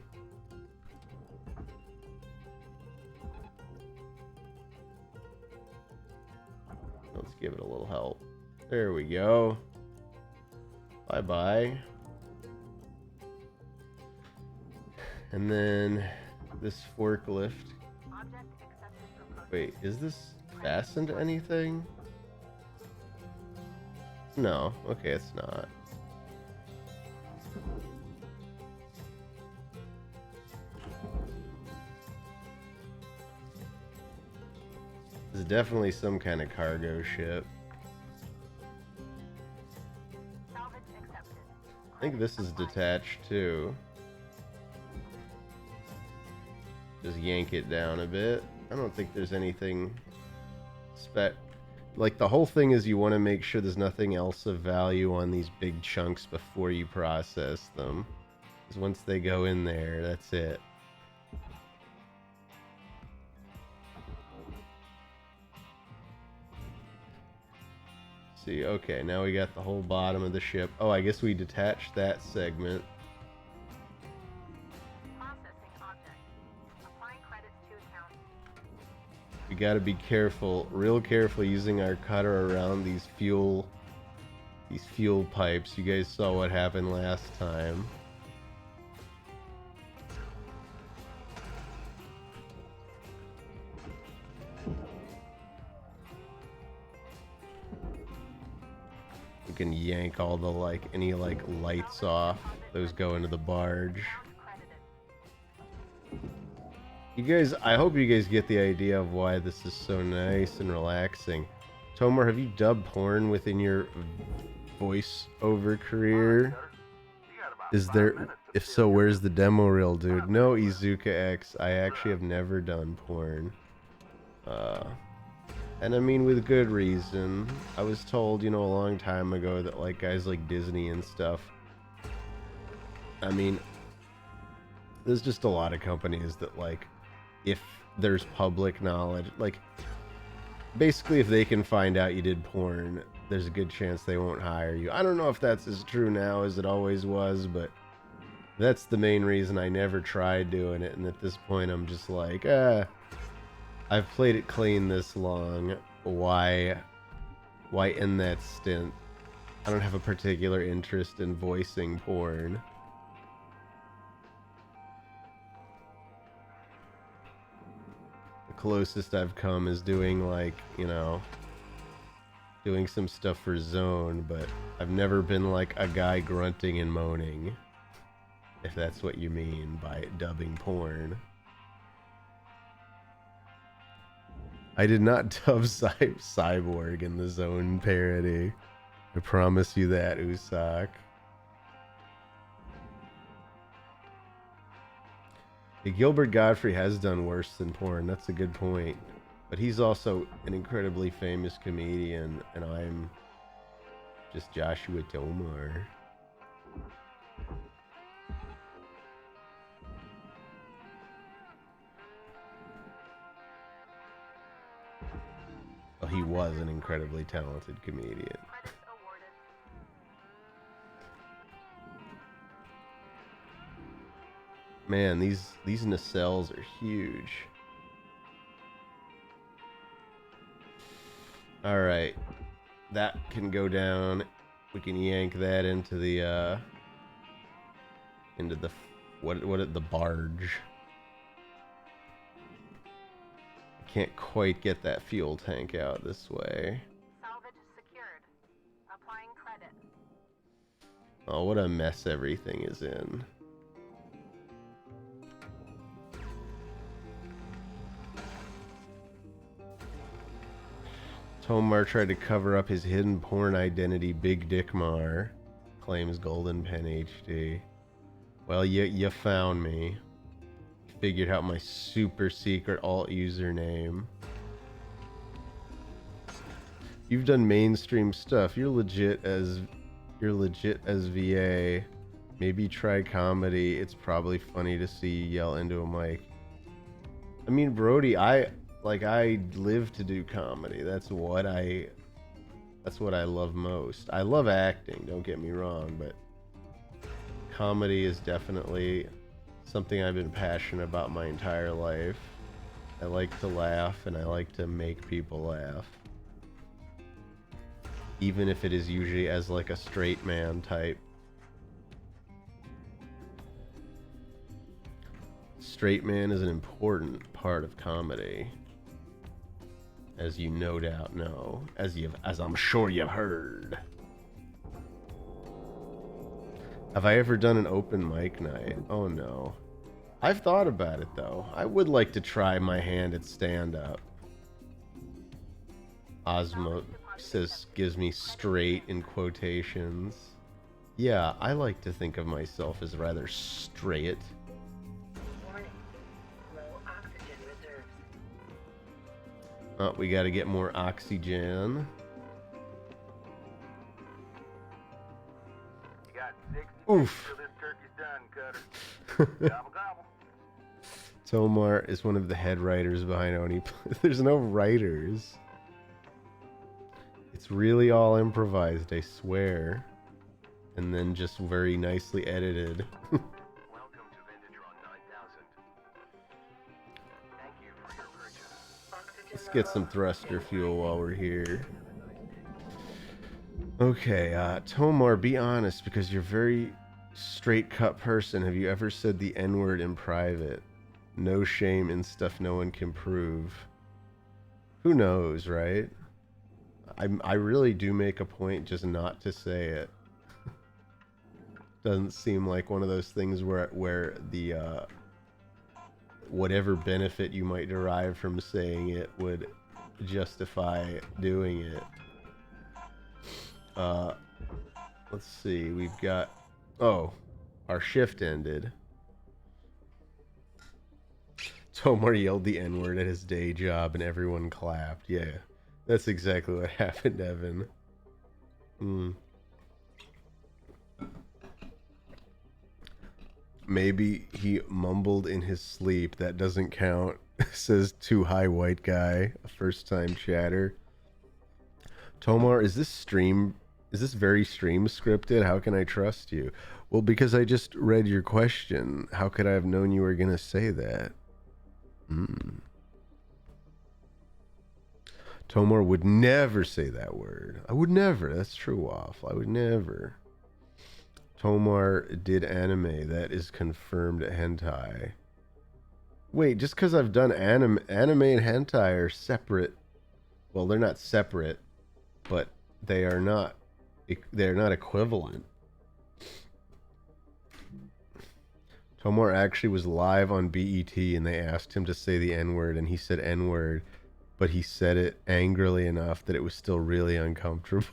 Let's give it a little help. There we go. Bye-bye. And then this forklift. Wait, is this fastened to anything? No. Okay, it's not. This is definitely some kind of cargo ship. I think this is detached too. Just yank it down a bit. I don't think there's anything like, the whole thing is you want to make sure there's nothing else of value on these big chunks before you process them. Because once they go in there, that's it. See, okay, now we got the whole bottom of the ship. Oh, I guess we detached that segment. We gotta be careful, real careful using our cutter around these fuel pipes. You guys saw what happened last time. We can yank all the any lights off. Those go into the barge. You guys, I hope you guys get the idea of why this is so nice and relaxing. Tomar, have you dubbed porn within your voice-over career? Is there? If so, where's the demo reel, dude? No, Izuka X, I actually have never done porn. And I mean, with good reason. I was told, you know, a long time ago that, like, guys like Disney and stuff, I mean, there's just a lot of companies that, like, if there's public knowledge, like, basically if they can find out you did porn, there's a good chance they won't hire you. I don't know if that's as true now as it always was, but that's the main reason I never tried doing it. And at this point, I'm just like, I've played it clean this long. Why end that stint? I don't have a particular interest in voicing porn. The closest I've come is doing, like, you know, doing some stuff for Zone, but I've never been like a guy grunting and moaning, if that's what you mean by dubbing porn. I did not dub Cyborg in the Zone parody. I promise you that, Usock. Yeah, Gilbert Godfrey has done worse than porn. That's a good point. But he's also an incredibly famous comedian, and I'm just Joshua Tomar. Well, he was an incredibly talented comedian. Man, these nacelles are huge. All right, that can go down. We can yank that into the the barge. Can't quite get that fuel tank out this way. Salvage secured. Applying credit. Oh, what a mess everything is in. Tomar tried to cover up his hidden porn identity, Big Dick Mar, claims Golden Pen HD. Well, you found me. Figured out my super secret alt username. You've done mainstream stuff. You're legit as VA. Maybe try comedy. It's probably funny to see you yell into a mic. I mean, Brody, I live to do comedy. That's what I love most. I love acting, don't get me wrong, but comedy is definitely something I've been passionate about my entire life. I like to laugh and I like to make people laugh. Even if it is usually as like a straight man type. Straight man is an important part of comedy. As you no doubt know, as I'm sure you've heard. Have I ever done an open mic night? Oh no. I've thought about it though. I would like to try my hand at stand-up. Osmosis gives me straight in quotations. Yeah, I like to think of myself as rather straight. Warning. Low oxygen reserves. Oh, we gotta get more oxygen. You got 60 Oof. till this turkey's done, Cutter. Gobble, gobble. Tomar is one of the head writers behind Oni. There's no writers. It's really all improvised, I swear. And then just very nicely edited. Welcome to Vintatron 9000. Thank you for your purchase. Let's get some thruster fuel while we're here. Okay, Tomar, be honest, because you're a very straight-cut person. Have you ever said the N-word in private? No shame in stuff no one can prove. Who knows, right? I really do make a point just not to say it. Doesn't seem like one of those things where the whatever benefit you might derive from saying it would justify doing it. Let's see, we've got, oh, our shift ended. Tomar yelled the N-word at his day job and everyone clapped. Yeah, that's exactly what happened, Evan. Maybe he mumbled in his sleep. That doesn't count. Says too high white guy, a first time chatter. Tomar, is this very stream scripted? How can I trust you? Well, because I just read your question. How could I have known you were gonna say that? Tomar would never say that word. I would never. That's true, Waff. I would never. Tomar did anime. That is confirmed hentai. Wait, just because I've done anime and hentai are separate. Well, they're not separate, but they're not equivalent. Tomar actually was live on BET and they asked him to say the N-word and he said N-word, but he said it angrily enough that it was still really uncomfortable.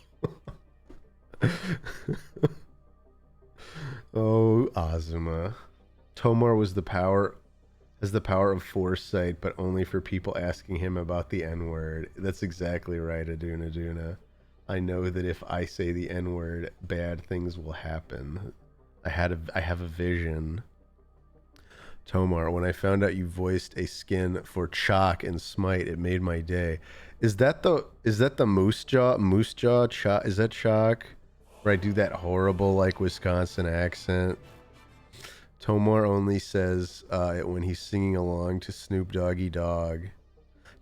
Oh, Azuma. Tomar has the power of foresight, but only for people asking him about the N-word. That's exactly right, Aduna. I know that if I say the N-word, bad things will happen. I have a vision. Tomar, when I found out you voiced a skin for Chalk and Smite, it made my day. Is that the Moose Jaw Chalk? Is that Chalk? Where I do that horrible like Wisconsin accent. Tomar only says it when he's singing along to Snoop Doggy Dogg.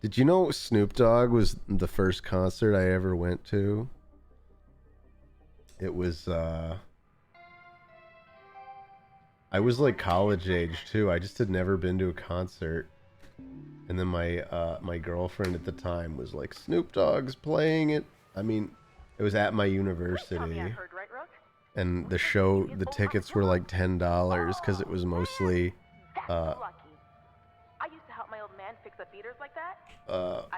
Did you know Snoop Dogg was the first concert I ever went to? It was, I was like college age too. I just had never been to a concert. And then my girlfriend at the time was like, Snoop Dogg's playing it. I mean, it was at my university. And the tickets were like $10 because it was mostly,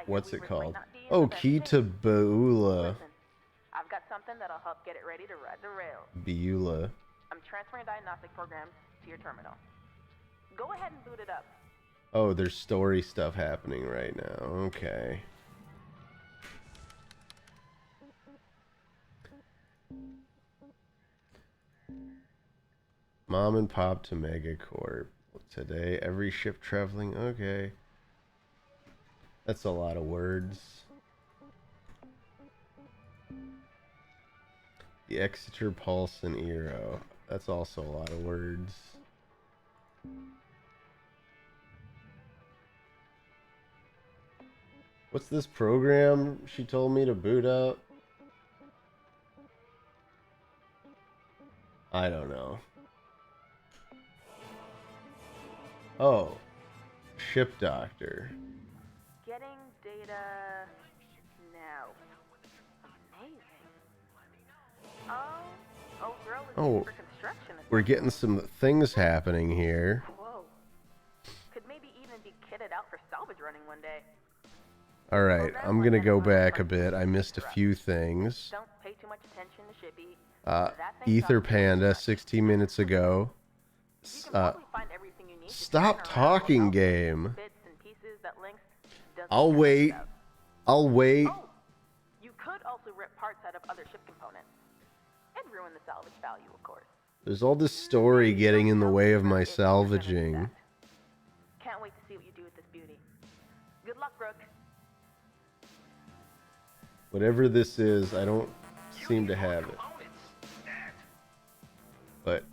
what's it called? Oh, Key to Beulah. I've got something that'll help get it ready to ride the rails. Beulah. I'm transferring diagnostic programs to your terminal. Go ahead and boot it up. Oh, there's story stuff happening right now. Okay. Mom and Pop to Megacorp. Today, every ship traveling. Okay. That's a lot of words. The Exeter Pulse and Eero. That's also a lot of words. What's this program she told me to boot up? I don't know. Oh. Ship Doctor. Getting data now. Amazing. Oh, girl is Oh, for construction. we're getting some things happening here. Whoa. Could maybe even be kitted out for salvage running one day. All right, I'm gonna go back a bit. I missed a few things. Don't pay too much attention to Shippy. Ether Panda, 16 minutes ago. Stop talking, game. I'll wait. I'll wait. Oh, you could also rip parts out of other ship components and ruin the salvage value, of course. There's all this story getting in the way of my salvaging. Can't wait to see what you do with this beauty. Good luck, Brooke. Whatever this is, I don't seem to have it. But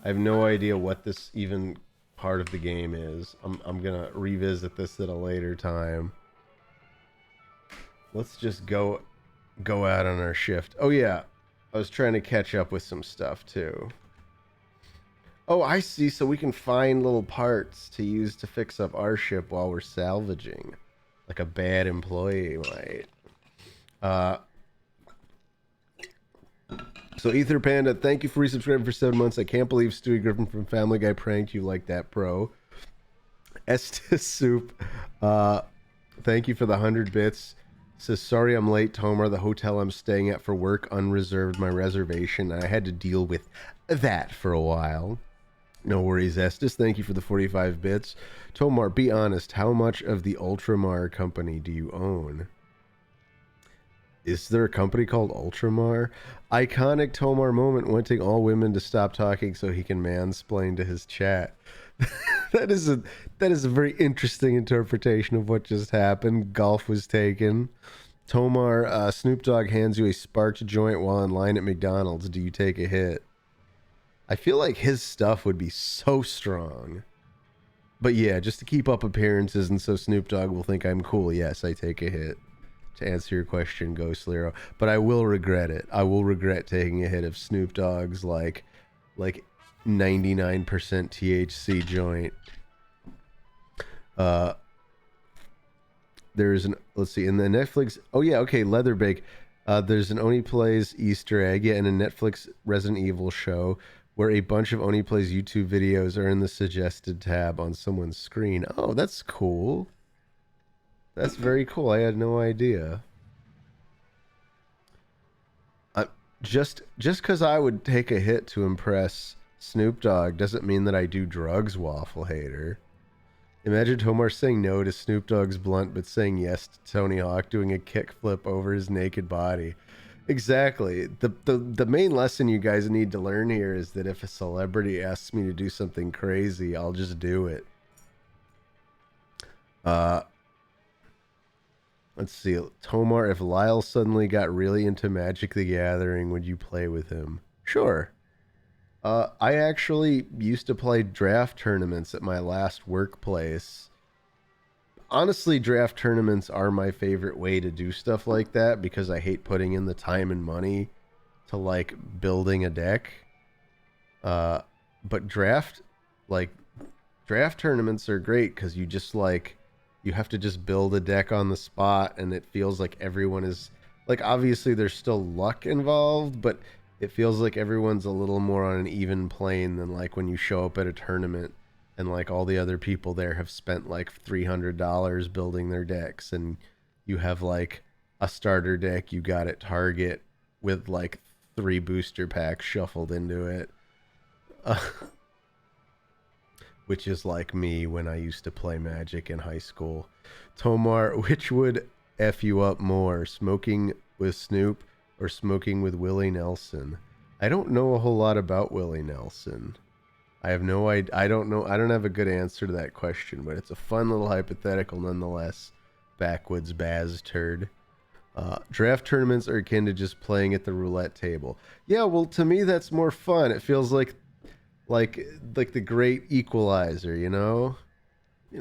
I have no idea what this even part of the game is. I'm gonna revisit this at a later time. Let's just go out on our shift. Oh yeah, I was trying to catch up with some stuff too. Oh, I see. So we can find little parts to use to fix up our ship while we're salvaging. Like a bad employee might. So Ether Panda, thank you for resubscribing for 7 months. I can't believe Stewie Griffin from Family Guy pranked you like that, bro. Estes Soup, thank you for the 100 bits. Says, sorry I'm late, Tomar. The hotel I'm staying at for work unreserved my reservation, and I had to deal with that for a while. No worries, Estes. Thank you for the 45 bits. Tomar, be honest. How much of the Ultramar company do you own? Is there a company called Ultramar? Iconic Tomar moment, wanting all women to stop talking so he can mansplain to his chat. that is a very interesting interpretation of what just happened. Golf was taken. Tomar, Snoop Dogg hands you a sparked joint while in line at McDonald's. Do you take a hit? I feel like his stuff would be so strong. But yeah, just to keep up appearances and so Snoop Dogg will think I'm cool, yes, I take a hit. To answer your question, Ghost Lero. But I will regret it. I will regret taking a hit of Snoop Dogg's like 99% THC joint. There's an, let's see, in the Netflix, oh yeah, okay, Leatherbake. There's an Oni Plays Easter egg, yeah, in a Netflix Resident Evil show where a bunch of Oni Plays YouTube videos are in the suggested tab on someone's screen. Oh, that's cool. That's very cool. I had no idea. Just because I would take a hit to impress Snoop Dogg doesn't mean that I do drugs, Waffle Hater. Imagine Tomar saying no to Snoop Dogg's blunt, but saying yes to Tony Hawk doing a kickflip over his naked body. Exactly. The main lesson you guys need to learn here is that if a celebrity asks me to do something crazy, I'll just do it. Let's see. Tomar, if Lyle suddenly got really into Magic the Gathering, would you play with him? Sure. I actually used to play draft tournaments at my last workplace. Honestly, draft tournaments are my favorite way to do stuff like that because I hate putting in the time and money to like building a deck. But like draft tournaments are great because you just like you have to just build a deck on the spot, and it feels like everyone is like, obviously there's still luck involved, but it feels like everyone's a little more on an even plane than like when you show up at a tournament and like all the other people there have spent like $300 building their decks, and you have like a starter deck you got at Target with like 3 booster packs shuffled into it. Which is like me when I used to play Magic in high school. Tomar, which would F you up more, smoking with Snoop or smoking with Willie Nelson? I don't know a whole lot about Willie Nelson. I have no idea. I don't know. I don't have a good answer to that question, but it's a fun little hypothetical nonetheless. Backwoods Baz turd. Draft tournaments are akin to just playing at the roulette table. Yeah, well, to me that's more fun. It feels like the great equalizer, you know?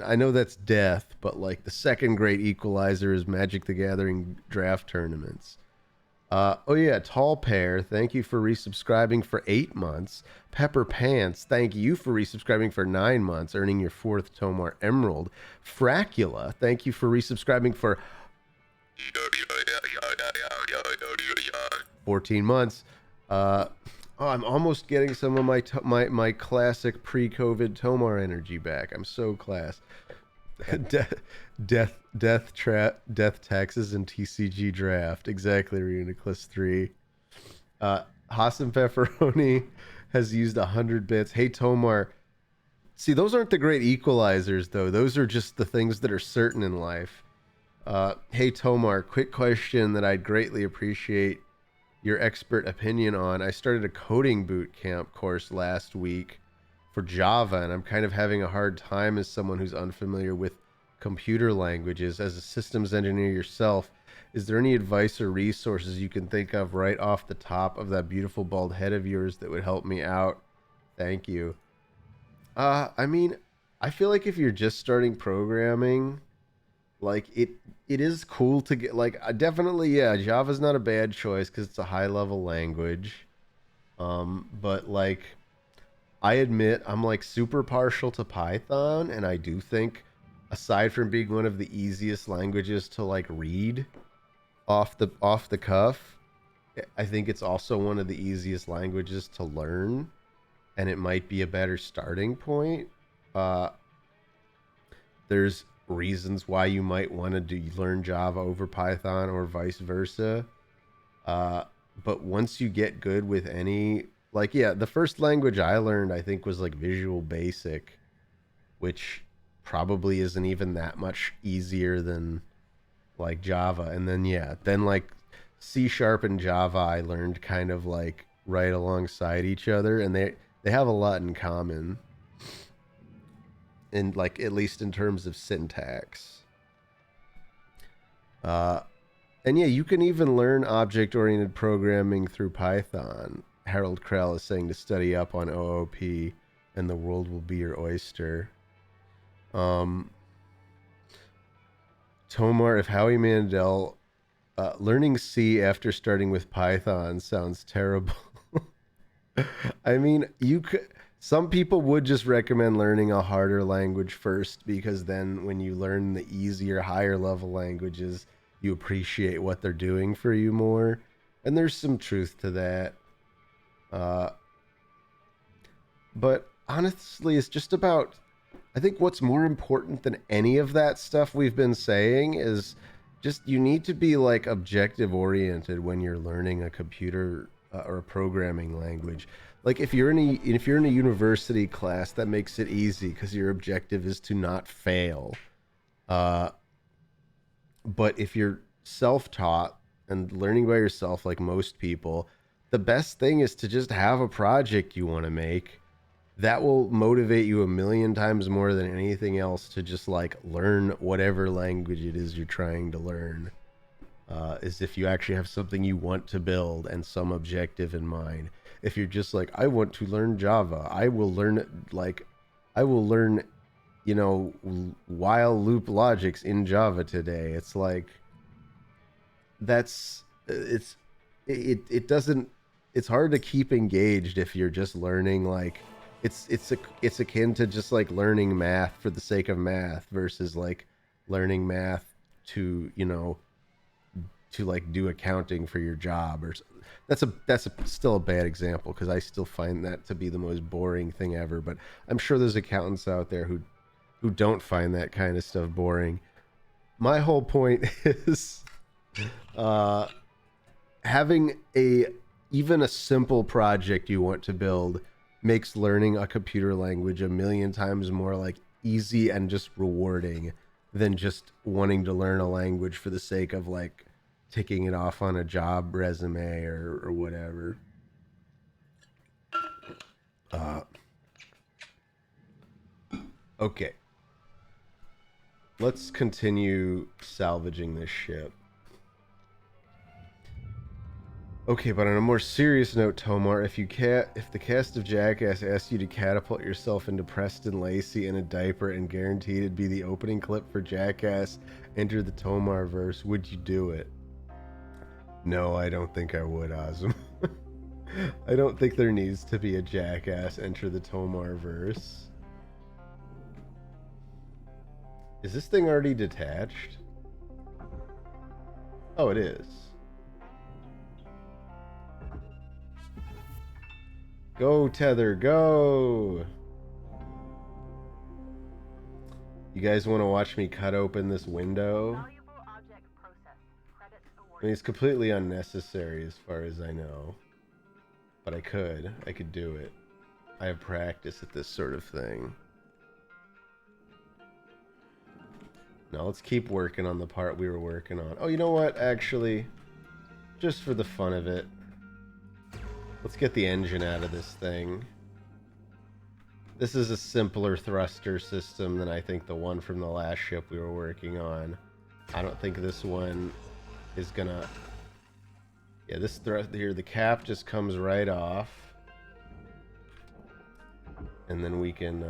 I know that's death, but like the second great equalizer is Magic the Gathering draft tournaments. Oh yeah, Tall Pear, thank you for resubscribing for 8 months. Pepper Pants, thank you for resubscribing for 9 months, earning your 4th Tomar Emerald. Fracula, thank you for resubscribing for 14 months. Oh, I'm almost getting some of my classic pre-COVID Tomar energy back. I'm so class. Death taxes and TCG draft. Exactly, Reuniclus 3. Hassan Pepperoni has used 100 bits. Hey Tomar. See, those aren't the great equalizers though. Those are just the things that are certain in life. Hey Tomar, quick question that I'd greatly appreciate your expert opinion on. I started a coding boot camp course last week for Java, and I'm kind of having a hard time as someone who's unfamiliar with computer languages. As a systems engineer yourself, is there any advice or resources you can think of right off the top of that beautiful bald head of yours that would help me out? Thank you. I mean, I feel like if you're just starting programming, like it is cool to get like definitely, yeah, Java's not a bad choice because it's a high level language. But like I admit I'm like super partial to Python, and I do think aside from being one of the easiest languages to like read off the cuff, I think it's also one of the easiest languages to learn, and it might be a better starting point. There's reasons why you might want to learn Java over Python or vice versa. But once you get good with any, like, yeah, the first language I learned, I think, was like Visual Basic, which probably isn't even that much easier than like Java. And then, yeah, then like C# and Java, I learned kind of like right alongside each other, and they have a lot in common. In like, at least in terms of syntax. And yeah, you can even learn object-oriented programming through Python. Harold Krell is saying to study up on OOP, and the world will be your oyster. Tomar, if Howie Mandel, learning C after starting with Python sounds terrible. I mean, you could. Some people would just recommend learning a harder language first, because then when you learn the easier, higher level languages, you appreciate what they're doing for you more. And there's some truth to that. But honestly, it's just about, I think what's more important than any of that stuff we've been saying is just you need to be like objective oriented when you're learning a computer or a programming language. Like if you're in a university class, that makes it easy because your objective is to not fail. But if you're self-taught and learning by yourself, like most people, the best thing is to just have a project you want to make. That will motivate you a million times more than anything else to just like learn whatever language it is you're trying to learn. Is if you actually have something you want to build and some objective in mind. If you're just like, I want to learn Java, I will learn you know, while loop logics in Java today. It's like, it doesn't, it's hard to keep engaged if you're just learning, like, it's akin to just like learning math for the sake of math versus like learning math to, you know, to like do accounting for your job. Or that's still a bad example because I still find that to be the most boring thing ever, but I'm sure there's accountants out there who don't find that kind of stuff boring. My whole point is having even a simple project you want to build makes learning a computer language a million times more like easy and just rewarding than just wanting to learn a language for the sake of like ticking it off on a job resume or whatever. Okay. Let's continue salvaging this ship. Okay, but on a more serious note, Tomar, if the cast of Jackass asked you to catapult yourself into Preston Lacey in a diaper and guaranteed it'd be the opening clip for Jackass Enter the Tomar verse, would you do it? No, I don't think I would, Azum. I don't think there needs to be a Jackass Enter the Tomar verse. Is this thing already detached? Oh, it is. Go, Tether, go! You guys want to watch me cut open this window? I mean, it's completely unnecessary as far as I know. But I could do it. I have practice at this sort of thing. Now let's keep working on the part we were working on. Oh, you know what? Actually, just for the fun of it, let's get the engine out of this thing. This is a simpler thruster system than I think the one from the last ship we were working on. I don't think this one is gonna... Yeah, this thruster here, the cap just comes right off. And then we can...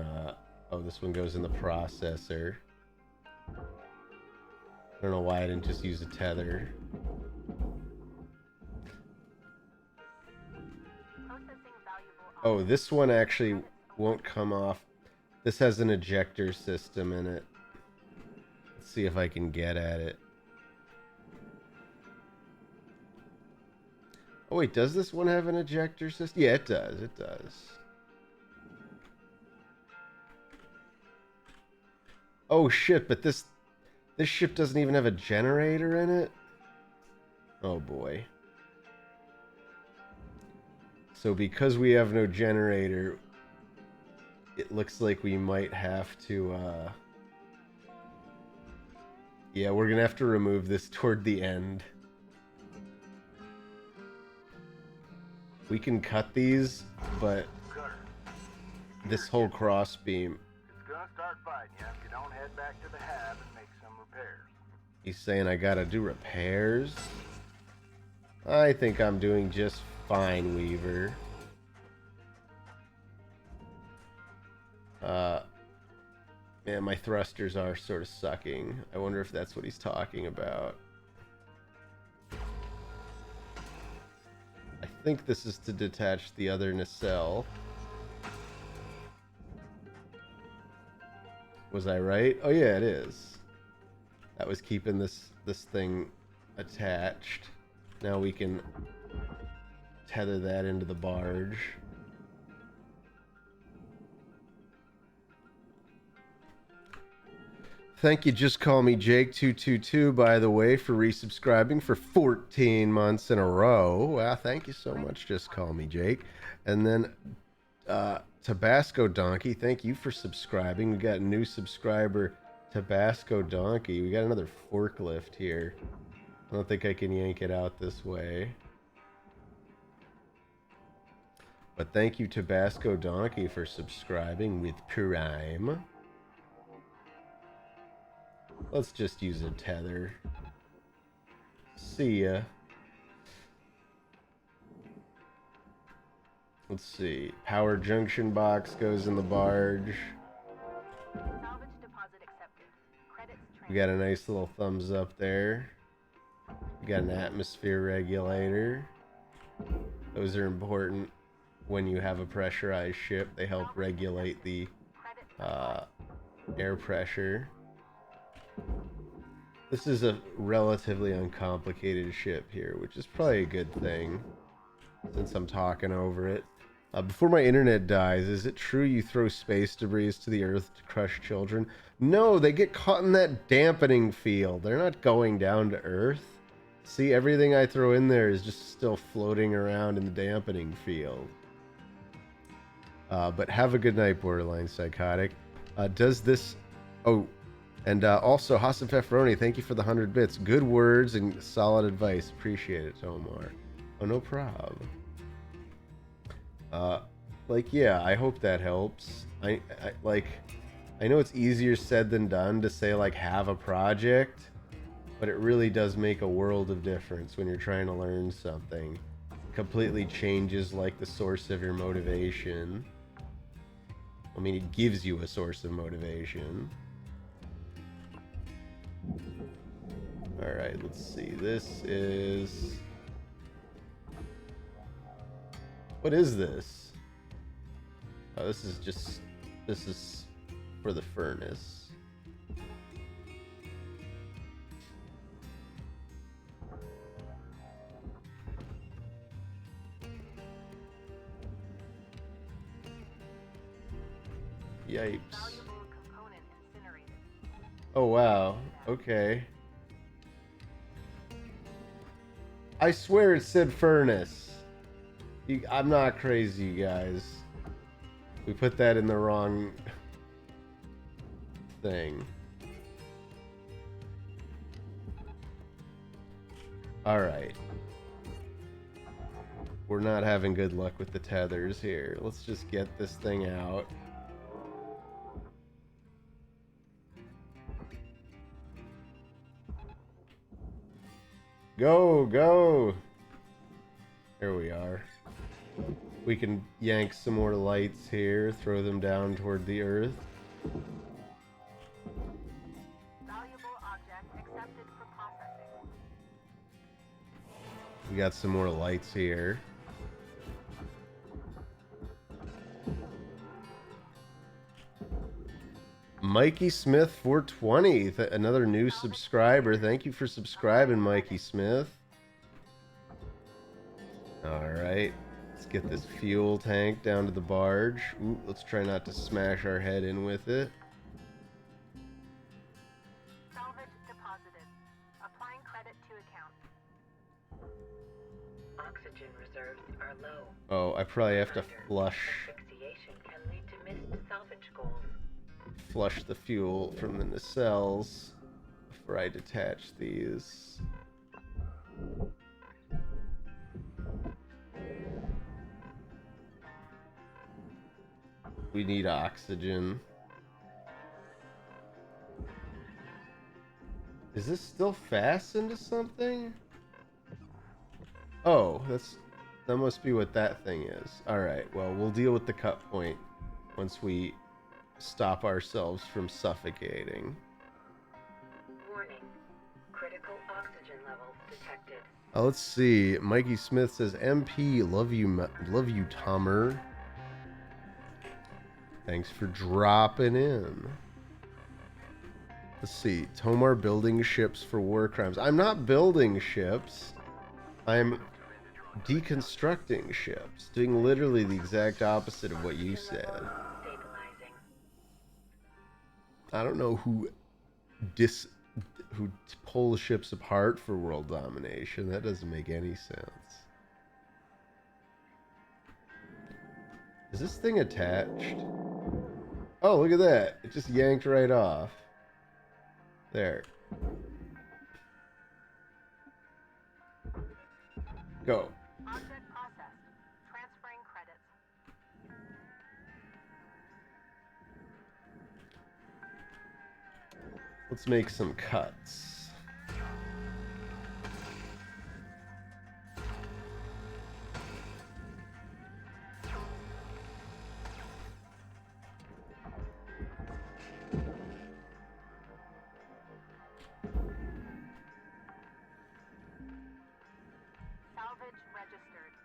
Oh, this one goes in the processor. I don't know why I didn't just use a tether. Oh, this one actually won't come off. This has an ejector system in it. Let's see if I can get at it. Oh wait, does this one have an ejector system? Yeah, it does. It does. Oh shit, but this ship doesn't even have a generator in it? Oh boy. So because we have no generator, it looks like we might have to, yeah, we're gonna have to remove this toward the end. We can cut these, but this whole cross beam... It's gonna start fighting you if you don't head back to the hab and make some repairs. He's saying I gotta do repairs? I think I'm doing just fine, Weaver. Man, my thrusters are sort of sucking. I wonder if that's what he's talking about. I think this is to detach the other nacelle. Was I right? Oh yeah, it is. That was keeping this thing attached. Now we can tether that into the barge. Thank you, Just Call Me Jake222, by the way, for resubscribing for 14 months in a row. Wow, thank you so much, Just Call Me Jake. And then Tabasco Donkey, thank you for subscribing. We got a new subscriber, Tabasco Donkey. We got another forklift here. I don't think I can yank it out this way. But thank you, Tabasco Donkey, for subscribing with Prime. Let's just use a tether. See ya. Let's see. Power junction box goes in the barge. Salvage deposit accepted. Credits We got a nice little thumbs up there. We got an atmosphere regulator. Those are important when you have a pressurized ship. They help regulate the air pressure. This is a relatively uncomplicated ship here, which is probably a good thing since I'm talking over it. Before my internet dies, is it true you throw space debris to the earth to crush children? No, they get caught in that dampening field. They're not going down to earth. See, everything I throw in there is just still floating around in the dampening field. But have a good night, Borderline Psychotic. Does this... Oh, and also, Hassan Fefroni, thank you for the 100 bits. Good words and solid advice. Appreciate it, Tomar. Oh, no prob. Like, yeah, I hope that helps. I know it's easier said than done to say, like, have a project, but it really does make a world of difference when you're trying to learn something. It completely changes, like, the source of your motivation. I mean, it gives you a source of motivation. Alright, let's see. This is... What is this? Oh, this is for the furnace. Yipes. Oh wow, okay. I swear it said furnace. I'm not crazy, you guys. We put that in the wrong thing. Alright. We're not having good luck with the tethers here. Let's just get this thing out. Go, go! There we are. We can yank some more lights here, throw them down toward the earth. Valuable object accepted for processing. We got some more lights here. Mikey Smith 420, another new subscriber. Thank you for subscribing, Mikey Smith. Alright, let's get this fuel tank down to the barge. Ooh, let's try not to smash our head in with it. Salvage deposited. Applying credit to account. Oxygen reserves are low. Oh, I probably have to flush Asphyxiation can lead to missed salvage goals. flush the fuel from the nacelles before I detach these. We need oxygen. Is this still fastened to something? Oh, that must be what that thing is. Alright, well, we'll deal with the cut point once we stop ourselves from suffocating. Warning. Critical oxygen levels detected. Let's see. Mikey Smith says, MP, love you, Tomar. Thanks for dropping in. Let's see. Tomar building ships for war crimes. I'm not building ships. I'm deconstructing ships. Doing literally the exact opposite of what you said. Stabilizing. I don't know who pulls ships apart for world domination. That doesn't make any sense. Is this thing attached? Oh, look at that. It just yanked right off. There. Go. Object processed. Transferring credits. Let's make some cuts.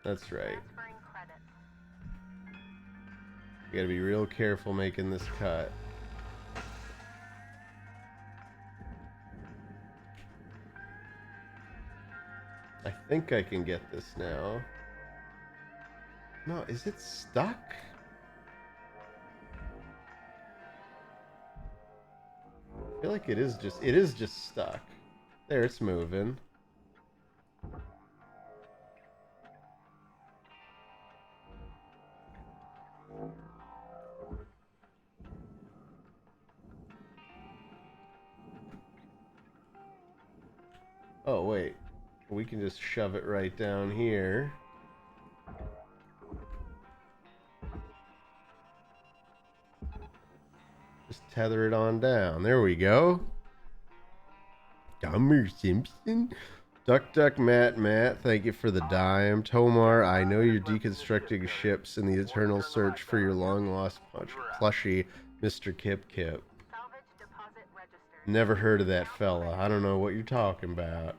That's right. Transferring credits. You gotta be real careful making this cut. I think I can get this now. No, is it stuck? I feel like it is just stuck. There, it's moving. Oh, wait. We can just shove it right down here. Just tether it on down. There we go. Dumber Simpson. Duck Duck Matt, thank you for the dime. Tomar, I know you're deconstructing ships in the eternal search for your long lost plushie, Mr. Kip Kip. Salvage deposit registered. Never heard of that fella. I don't know what you're talking about.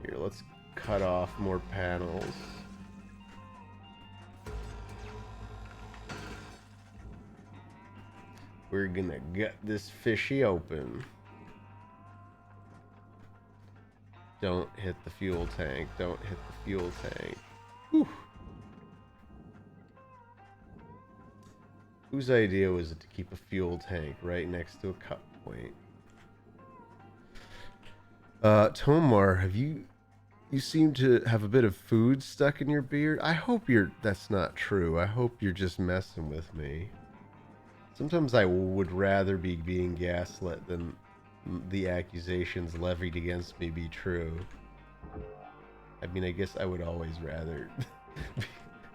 Here, let's cut off more panels. We're gonna gut this fishy open. Don't hit the fuel tank. Don't hit the fuel tank. Whew. Whose idea was it to keep a fuel tank right next to a cut point? Tomar, you seem to have a bit of food stuck in your beard. I hope that's not true. I hope you're just messing with me. Sometimes I would rather be being gaslit than the accusations levied against me be true. I mean, I guess I would always rather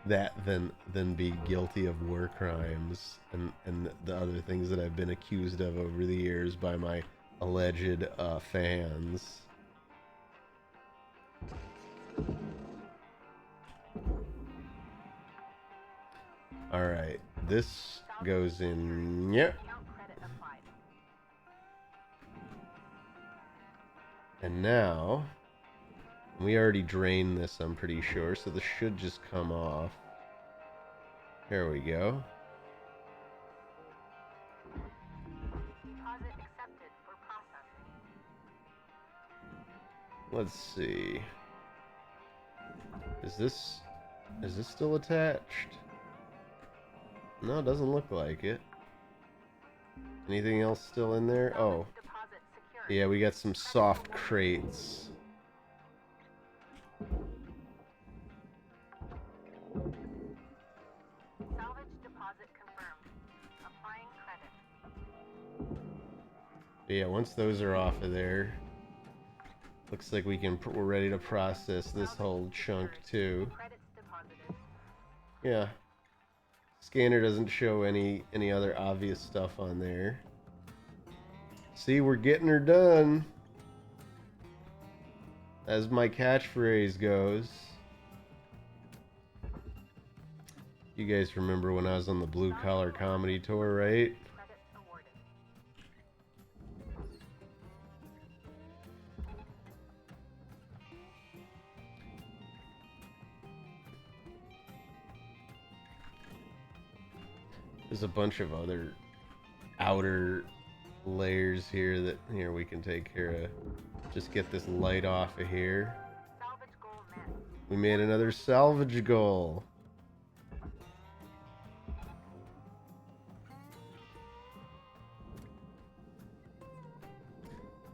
that than be guilty of war crimes and the other things that I've been accused of over the years by my alleged fans. All right, this goes in. Yep. And now we already drained this, I'm pretty sure, so this should just come off. There we go. Deposit accepted for processing. Let's see. Is this still attached? No, it doesn't look like it. Anything else still in there? Oh. Yeah, we got some soft crates. Salvage deposit confirmed. Applying credit. Yeah, once those are off of there, looks like we're ready to process this whole chunk too. Yeah. Scanner doesn't show any other obvious stuff on there. See, we're getting her done. As my catchphrase goes. You guys remember when I was on the Blue Collar Comedy Tour, right? There's a bunch of other outer layers here that we can take care of. Just get this light off of here. Salvage goal met. We made another salvage goal.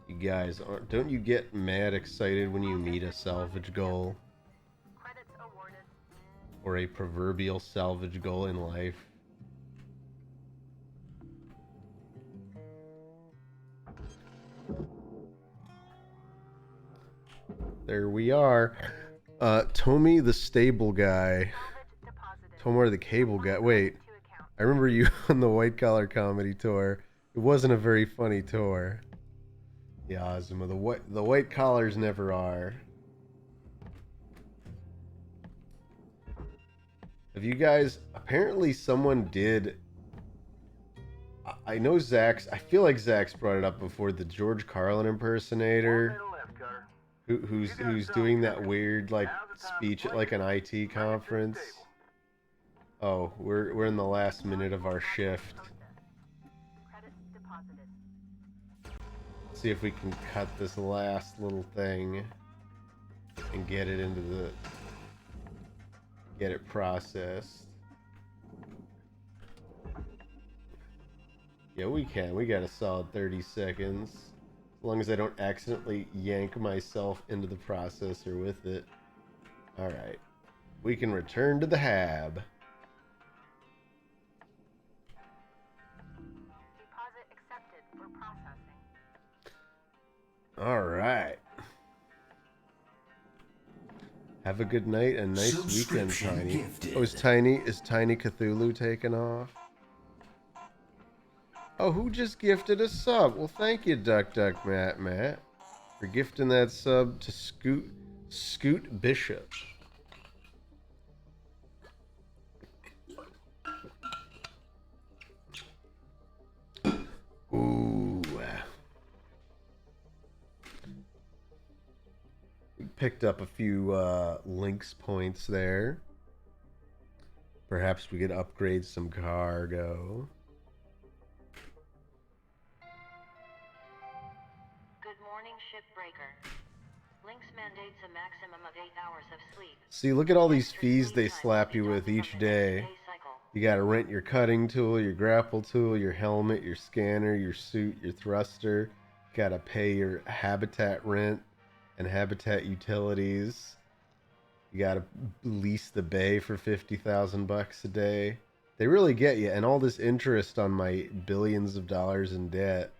You guys, don't you get mad excited when you meet a salvage goal? Credits awarded. Or a proverbial salvage goal in life? There we are. Tommy the stable guy. Tomar the cable guy. Wait, I remember you on the White Collar Comedy Tour. It wasn't a very funny tour. Yeah, Ozma, the white collars never are. Have you guys... Apparently someone did... I know Zach's... I feel like Zach's brought it up before. The George Carlin impersonator. who's doing that weird like speech at like an IT conference. Oh, we're in the last minute of our shift. See if we can cut this last little thing and get it into the get it processed. Yeah, we can. We got a solid 30 seconds. As long as I don't accidentally yank myself into the processor with it. Alright. We can return to the hab. Deposit accepted for processing. Alright. Have a good night and nice weekend, Tiny. Gifted. Oh, is Tiny Cthulhu taking off? Oh, who just gifted a sub? Well, thank you, Duck Matt, for gifting that sub to Scoot Bishop. Ooh. We picked up a few links points there. Perhaps we could upgrade some cargo. Shipbreaker. Lynx mandates a maximum of 8 hours of sleep. See, look at all these fees they slap you with each day. You gotta rent your cutting tool, your grapple tool, your helmet, your scanner, your suit, your thruster. You gotta pay your habitat rent and habitat utilities. You gotta lease the bay for 50,000 bucks a day. They really get you, and all this interest on my billions of dollars in debt.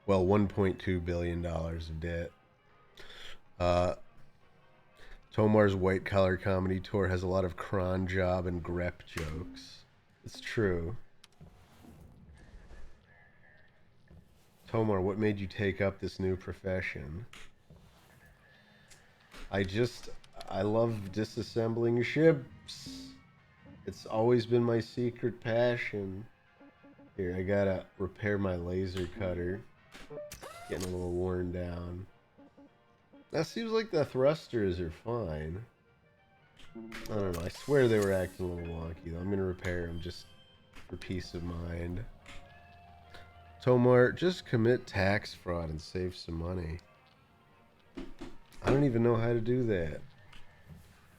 Well, $1.2 billion of debt. Tomar's white collar comedy tour has a lot of cron job and grep jokes. It's true. Tomar, what made you take up this new profession? I love disassembling ships. It's always been my secret passion. Here, I gotta repair my laser cutter. Getting a little worn down. That seems like the thrusters are fine. I don't know. I swear they were acting a little wonky though. I'm gonna repair them just for peace of mind. Tomar, just commit tax fraud and save some money. I don't even know how to do that.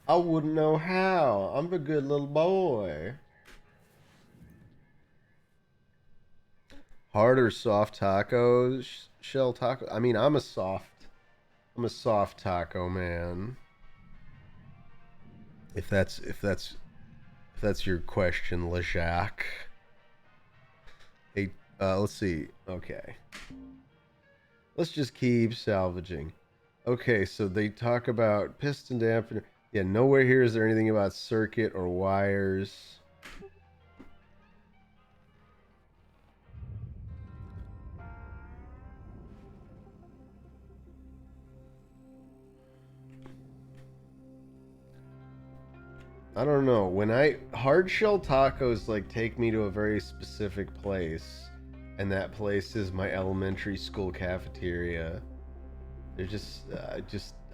I wouldn't know how. I'm a good little boy. Hard or soft tacos? Shell taco? I mean, I'm a soft taco man. If that's your question, LeJacques. Hey, let's see. Okay. Let's just keep salvaging. Okay, so they talk about piston dampener. Yeah, nowhere here is there anything about circuit or wires. I don't know. When hard shell tacos like take me to a very specific place, and that place is my elementary school cafeteria. They're just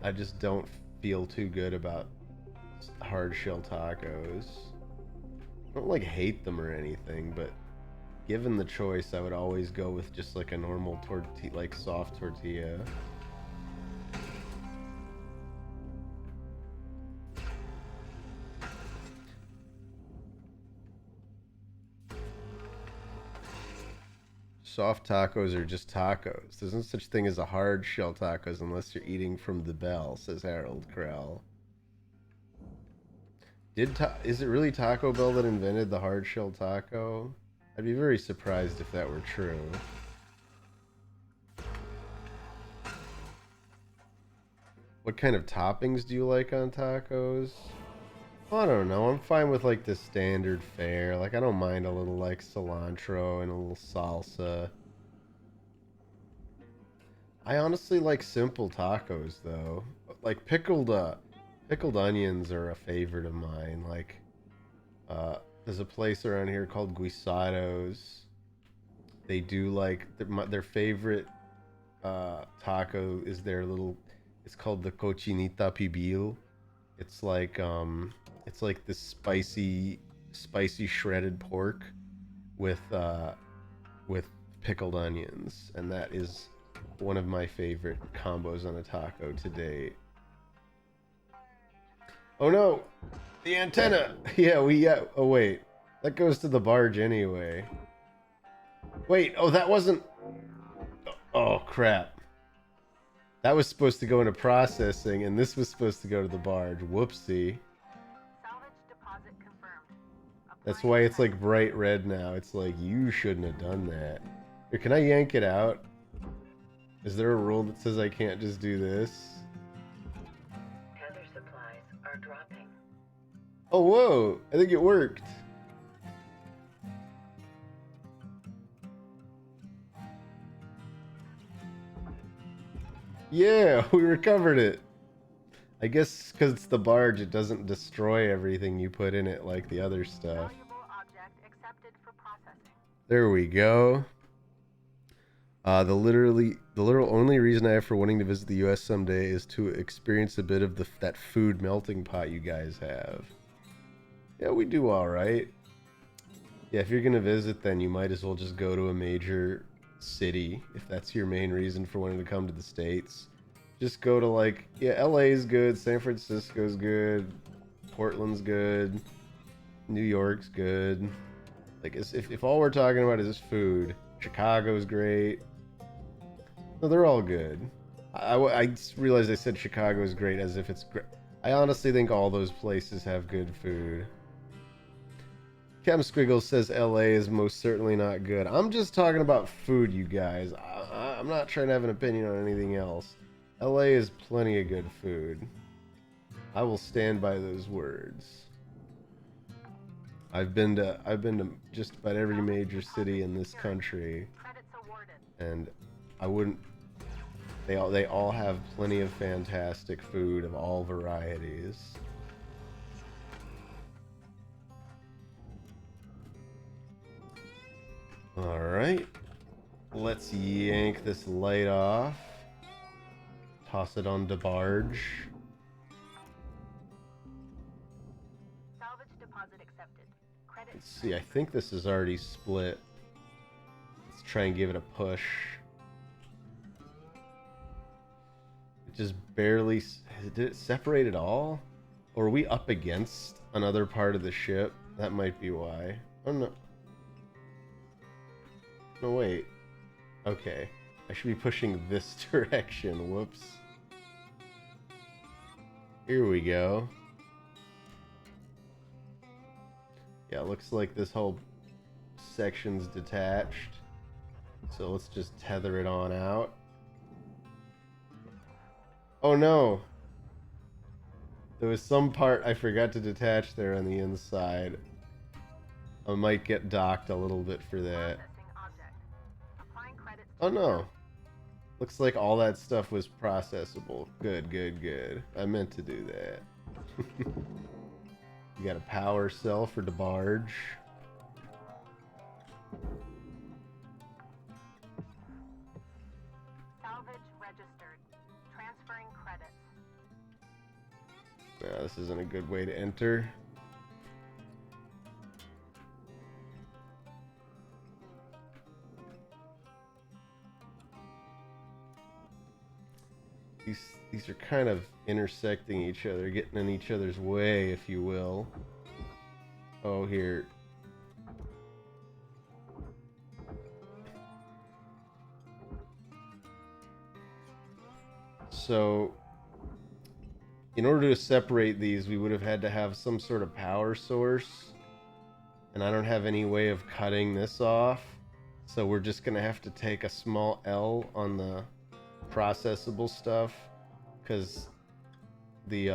I just don't feel too good about hard shell tacos. I don't like hate them or anything, but given the choice, I would always go with just like a normal tortilla, like soft tortilla. Soft tacos are just tacos. There's no such thing as a hard shell tacos unless you're eating from the bell, says Harold Krell. Is it really Taco Bell that invented the hard shell taco? I'd be very surprised if that were true. What kind of toppings do you like on tacos? I don't know. I'm fine with like the standard fare. Like I don't mind a little like cilantro and a little salsa. I honestly like simple tacos though. Like pickled onions are a favorite of mine. Like there's a place around here called Guisados. They do like their favorite taco is their little. It's called the cochinita pibil. It's like this spicy shredded pork with pickled onions, and that is one of my favorite combos on a taco to date. Oh no, the antenna. Yeah. Oh wait, that goes to the barge anyway. Wait, oh that wasn't. Oh crap. That was supposed to go into processing, and this was supposed to go to the barge. Whoopsie. Salvage deposit confirmed. That's why it's like bright red now. It's like, you shouldn't have done that. Here, can I yank it out? Is there a rule that says I can't just do this? Tether supplies are dropping. Oh, whoa! I think it worked. Yeah, we recovered it. I guess because it's the barge, it doesn't destroy everything you put in it like the other stuff. Valuable object accepted for processing. There we go. The literal only reason I have for wanting to visit the U.S. someday is to experience a bit of that food melting pot you guys have. Yeah, we do all right. Yeah, if you're gonna visit, then you might as well just go to a major city if that's your main reason for wanting to come to the States. Just go to like, yeah, LA's good, San Francisco's good, Portland's good, New York's good. Like, if all we're talking about is food, Chicago's great. No, they're all good. I just realized I said Chicago's great as if it's great. I honestly think all those places have good food. Chem Squiggle says LA is most certainly not good. I'm just talking about food, you guys. I'm not trying to have an opinion on anything else. LA is plenty of good food. I will stand by those words. I've been to just about every major city in this country, and I wouldn't. They all have plenty of fantastic food of all varieties. All right, let's yank this light off. Toss it on the barge. Salvage deposit accepted. Credit. Let's see, I think this is already split. Let's try and give it a push. It just barely... Did it separate at all? Or are we up against another part of the ship? That might be why. Oh no. No, wait. Okay. I should be pushing this direction. Whoops. Here we go. Yeah, looks like this whole section's detached. So let's just tether it on out. Oh no! There was some part I forgot to detach there on the inside. I might get docked a little bit for that. Oh no. Looks like all that stuff was processable. Good, good, good. I meant to do that. You got a power cell for the barge. Salvage registered. Transferring credits. Nah, this isn't a good way to enter. These are kind of intersecting each other, getting in each other's way, if you will. Oh, here. So, in order to separate these, we would have had to have some sort of power source. And I don't have any way of cutting this off. So we're just going to have to take a small L on the processable stuff, because the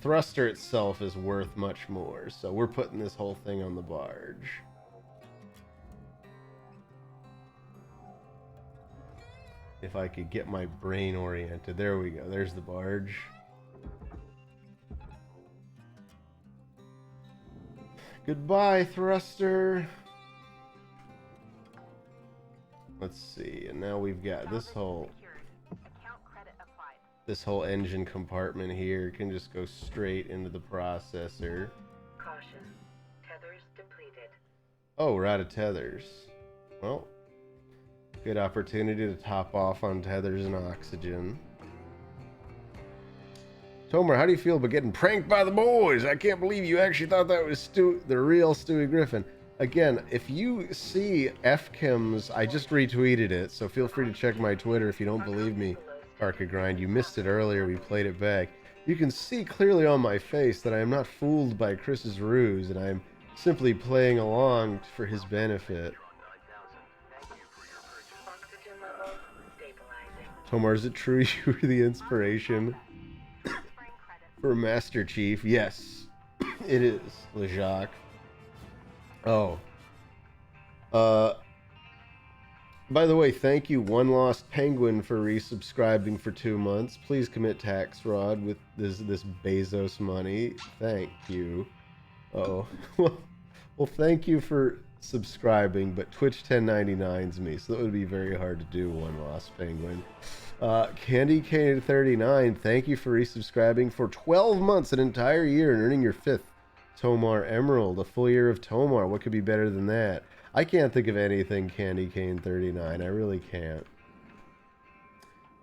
thruster itself is worth much more, so we're putting this whole thing on the barge. If I could get my brain oriented. There we go, there's the barge. Goodbye, thruster. let's see. And now we've got this whole Account credit applied. this whole engine compartment here can just go straight into the processor. Caution. Tethers depleted. Oh, we're out of tethers. Well, good opportunity to top off on tethers and oxygen. Tomar, how do you feel about getting pranked by the boys? I can't believe you actually thought that was the real Stewie Griffin. Again, if you see FChems, I just retweeted it, so feel free to check my Twitter if you don't believe me, Arca Grind. You missed it earlier, we played it back. You can see clearly on my face that I am not fooled by Chris's ruse, and I am simply playing along for his benefit. Oxygen level stabilizing. Tomar, is it true you were the inspiration for Master Chief? Yes, it is, LeJacques. Oh. By the way, thank you, One Lost Penguin, for resubscribing for 2 months. Please commit tax fraud with this Bezos money. Thank you. Uh-oh. Well, thank you for subscribing, but Twitch 1099's me, so that would be very hard to do, One Lost Penguin. Candy Cane 39, thank you for resubscribing for 12 months, an entire year, and earning your 5th Tomar Emerald, a full year of Tomar. What could be better than that? I can't think of anything, Candy Cane 39. I really can't.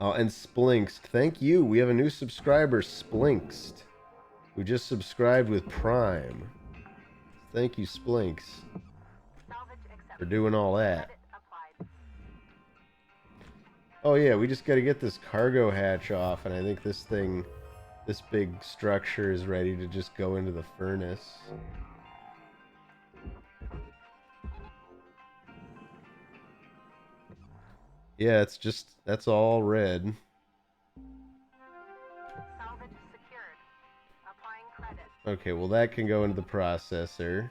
And Splinkst, thank you. We have a new subscriber, Splinkst, who just subscribed with Prime. Thank you, Splinkst, for doing all that. Oh yeah, we just got to get this cargo hatch off, and I think this big structure is ready to just go into the furnace. Yeah, that's all red. Salvage secured. Applying credit. Okay, well that can go into the processor.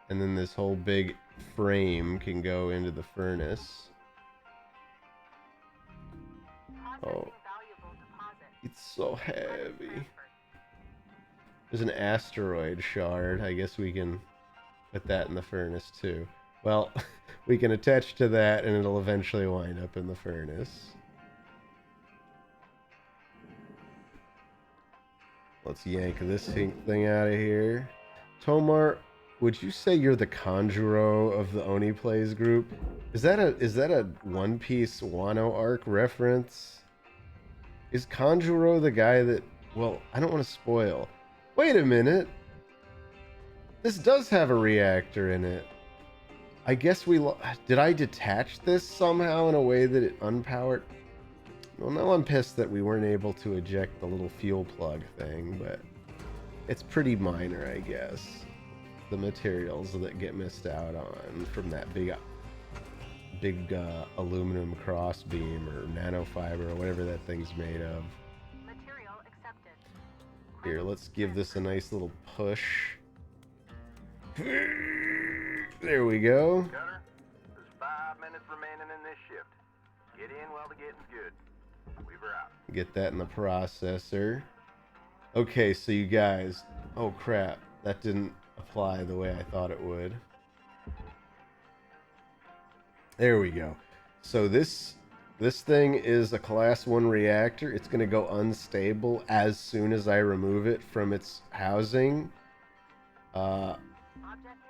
And then this whole big frame can go into the furnace. Oh, it's so heavy. There's an asteroid shard. I guess we can put that in the furnace too. Well, we can attach to that and it'll eventually wind up in the furnace. Let's yank this thing out of here. Tomar, would you say you're the Conjuro of the Oni Plays group? Is that a One Piece Wano arc reference? Is Conjuro the guy that... Well, I don't want to spoil. Wait a minute. This does have a reactor in it. I guess did I detach this somehow in a way that it unpowered? Well, now I'm pissed that we weren't able to eject the little fuel plug thing, but it's pretty minor, I guess. The materials that get missed out on from that big aluminum crossbeam or nanofiber or whatever that thing's made of. Material accepted. Here, let's give this a nice little push. There we go. Gunner, there's 5 minutes remaining in this shift. Get in while the getting's good. Weaver out. Get that in the processor. Okay, so you guys... Oh crap, that didn't apply the way I thought it would. There we go. So this thing is a class 1 reactor. It's going to go unstable as soon as I remove it from its housing.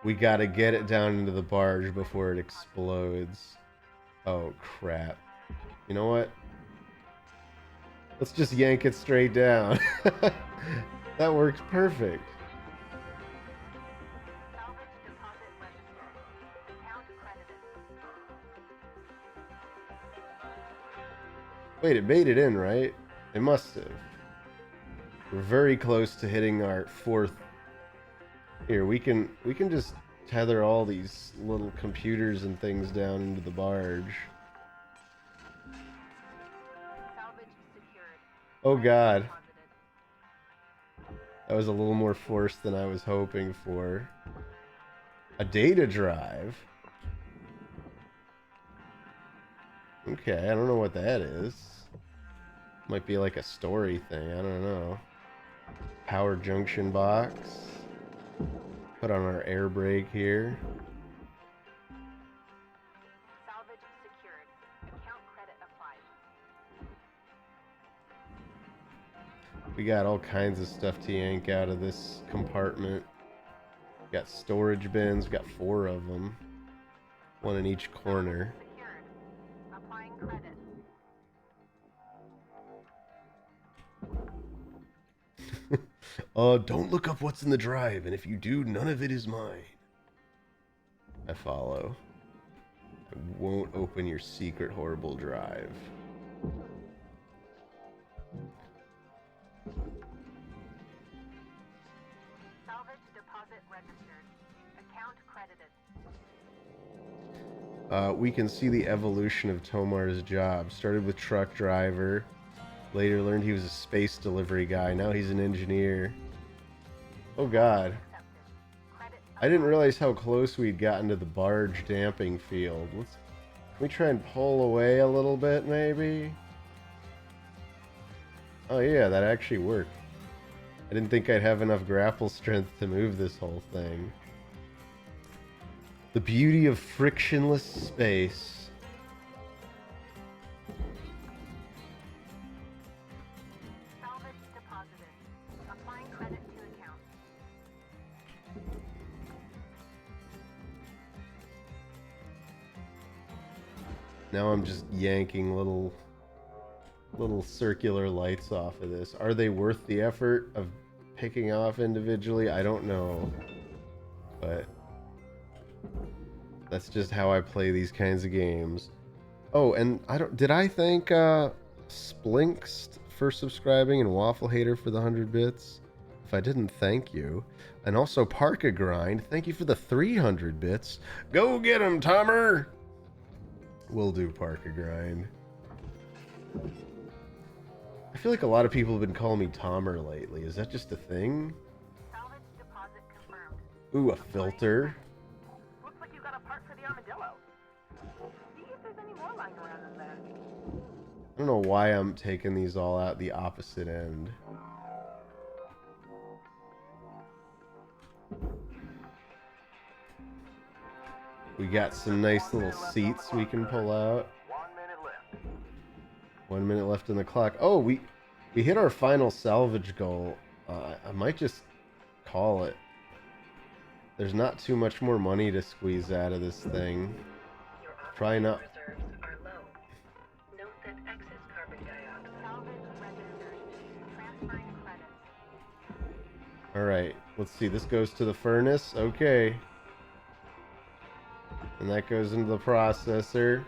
We got to get it down into the barge before it explodes. Oh crap. You know what? Let's just yank it straight down. That works perfect. Wait, it made it in, right? It must have. We're very close to hitting our 4th. Here, we can just tether all these little computers and things down into the barge. Oh god. That was a little more force than I was hoping for. A data drive? Okay, I don't know what that is. Might be like a story thing, I don't know. Power junction box. Put on our air brake here. We got all kinds of stuff to yank out of this compartment. We got storage bins. We got 4 of them. 1 in each corner. Applying credit. Don't look up what's in the drive, and if you do, none of it is mine. I follow. I won't open your secret horrible drive. Salvage deposit registered. Account credited. We can see the evolution of Tomar's job. Started with truck driver. Later learned he was a space delivery guy. Now he's an engineer. Oh god. I didn't realize how close we'd gotten to the barge damping field. Can we try and pull away a little bit, maybe? Oh yeah, that actually worked. I didn't think I'd have enough grapple strength to move this whole thing. The beauty of frictionless space. Salvage deposited. Applying credit to account. Now I'm just yanking little circular lights off of this. Are they worth the effort of picking off individually? I don't know. But that's just how I play these kinds of games. Oh, and did I thank Splinkst for subscribing and Waffle Hater for the 100 bits? If I didn't, thank you. And also Parka Grind, thank you for the 300 bits. Go get 'em, Tomar! Will do, Parka Grind. I feel like a lot of people have been calling me Tomar lately. Is that just a thing? Salvage deposit confirmed. Ooh, a filter. Looks like you got a part for the armadillo. See if there's any more lying around in there. I don't know why I'm taking these all out the opposite end. We got some nice little seats we can pull out. 1 minute left. 1 minute left on the clock. Oh, we hit our final salvage goal. I might just call it. There's not too much more money to squeeze out of this thing. Probably not. Reserves are low. Note that excess carbon dioxide. Salvage registered. Transferring credit. Alright, let's see. This goes to the furnace. Okay. And that goes into the processor.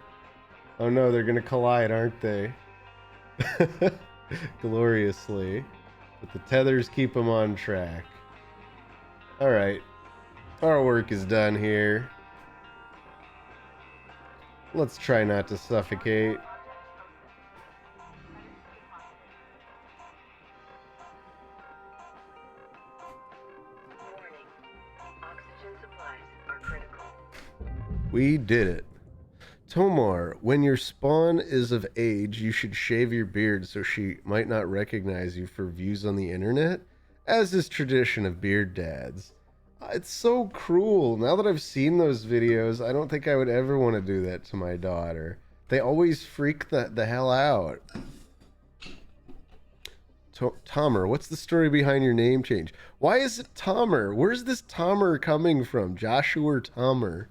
Oh no, they're gonna collide, aren't they? Gloriously. But the tethers keep them on track. Alright. Our work is done here. Let's try not to suffocate. Warning. Oxygen supplies are critical. We did it. Tomar, when your spawn is of age, you should shave your beard so she might not recognize you for views on the internet, as is tradition of beard dads. It's so cruel. Now that I've seen those videos, I don't think I would ever want to do that to my daughter. They always freak the hell out. Tomar, what's the story behind your name change? Why is it Tomar? Where's this Tomar coming from? Joshua Tomar.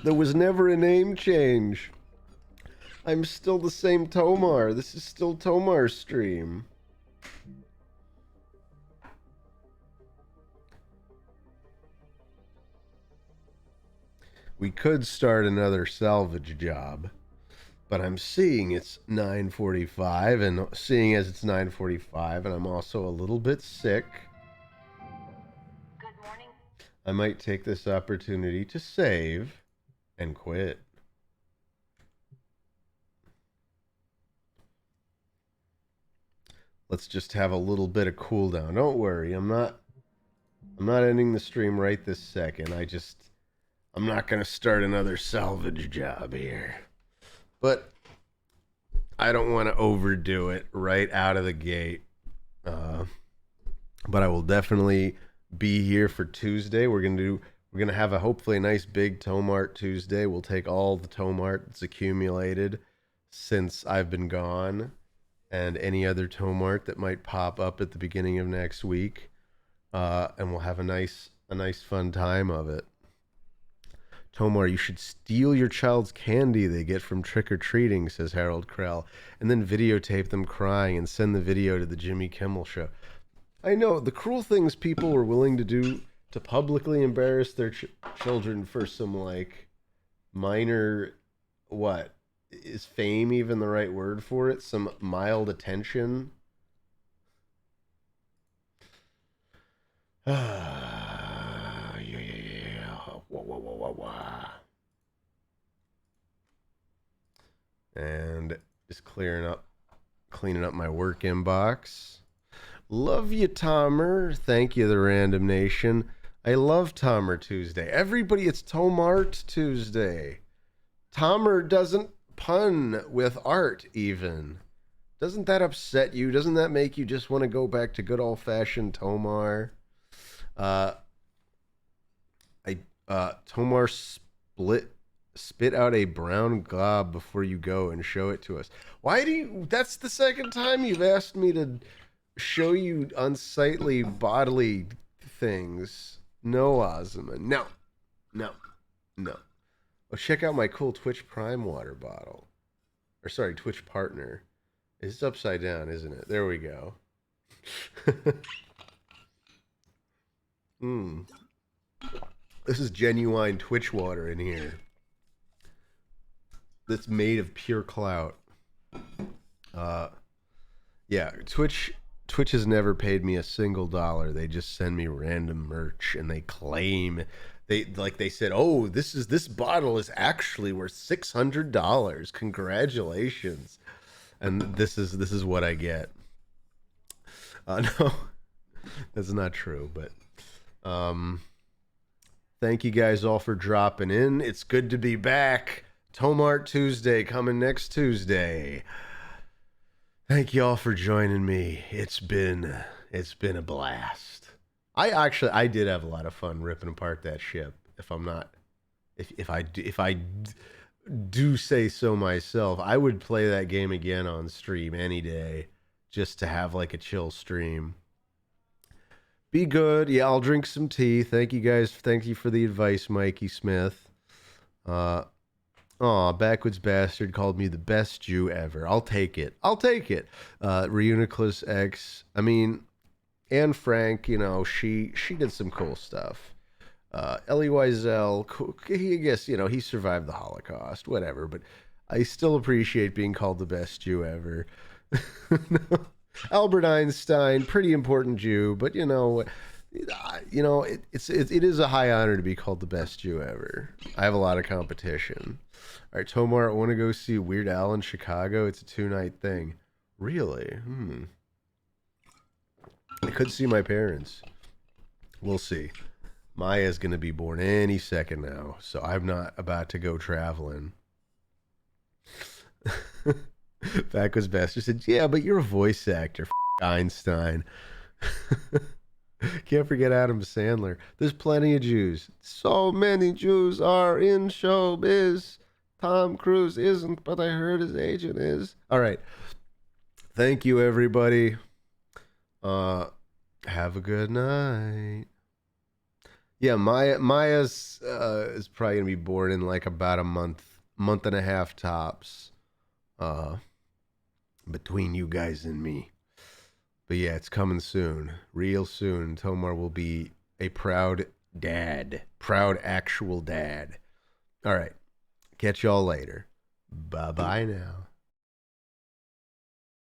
There was never a name change. I'm still the same Tomar. This is still TomarStream. We could start another salvage job, but I'm seeing it's 9:45, and seeing as it's 9:45, and I'm also a little bit sick, Good morning. I might take this opportunity to save and quit. Let's just have a little bit of cooldown. Don't worry, I'm not ending the stream right this second. I'm not gonna start another salvage job here. But I don't want to overdo it right out of the gate. But I will definitely be here for Tuesday. We're gonna have hopefully a nice big Tomart Tuesday. We'll take all the Tomart that's accumulated since I've been gone and any other Tomart that might pop up at the beginning of next week. And we'll have a nice fun time of it. Tomar, you should steal your child's candy they get from trick-or-treating, says Harold Krell, and then videotape them crying and send the video to the Jimmy Kimmel Show. I know, the cruel things people were willing to do to publicly embarrass their children for some, like, minor, what? Is fame even the right word for it? Some mild attention? And just cleaning up my work inbox. Love you, Tomar. Thank you, the Random Nation. I love Tomar Tuesday. Everybody, it's Tomart Tuesday. Tomar doesn't pun with art, even. Doesn't that upset you? Doesn't that make you just want to go back to good old-fashioned Tomar? Tomar spit out a brown glob before you go and show it to us. Why do you... That's the second time you've asked me to show you unsightly bodily things. No, Ozma. No. Oh, check out my cool Twitch Prime water bottle. Or sorry, Twitch partner. It's upside down, isn't it? There we go. This is genuine Twitch water in here. That's made of pure clout. Yeah, Twitch has never paid me a single dollar. They just send me random merch and they claim they said, "Oh, this bottle is actually worth $600. Congratulations." And this is what I get. No. That's not true, but thank you guys all for dropping in. It's good to be back. Tomart Tuesday coming next Tuesday. Thank you all for joining me. It's been a blast. I did have a lot of fun ripping apart that ship. If I do say so myself, I would play that game again on stream any day, just to have like a chill stream. Be good. Yeah, I'll drink some tea. Thank you guys. Thank you for the advice, Mikey Smith. Backwoods Bastard called me the best Jew ever. I'll take it. Reuniclus X. I mean, Anne Frank, she did some cool stuff. Elie Wiesel, I guess, he survived the Holocaust, whatever, but I still appreciate being called the best Jew ever. Albert Einstein, pretty important Jew, but it is a high honor to be called the best Jew ever. I have a lot of competition. All right, Tomar, I want to go see Weird Al in Chicago. It's a 2-night thing. Really? I could see my parents. We'll see. Maya's going to be born any second now, so I'm not about to go traveling. Backwoods Bastard said, yeah, but you're a voice actor, Einstein. Can't forget Adam Sandler. There's plenty of Jews. So many Jews are in showbiz. Tom Cruise isn't, but I heard his agent is. All right. Thank you, everybody. Have a good night. Yeah, Maya's is probably going to be born in like about a month and a half tops. Between you guys and me. But yeah, it's coming soon. Real soon. Tomar will be a proud dad. Proud actual dad. All right. Catch y'all later. Bye-bye now.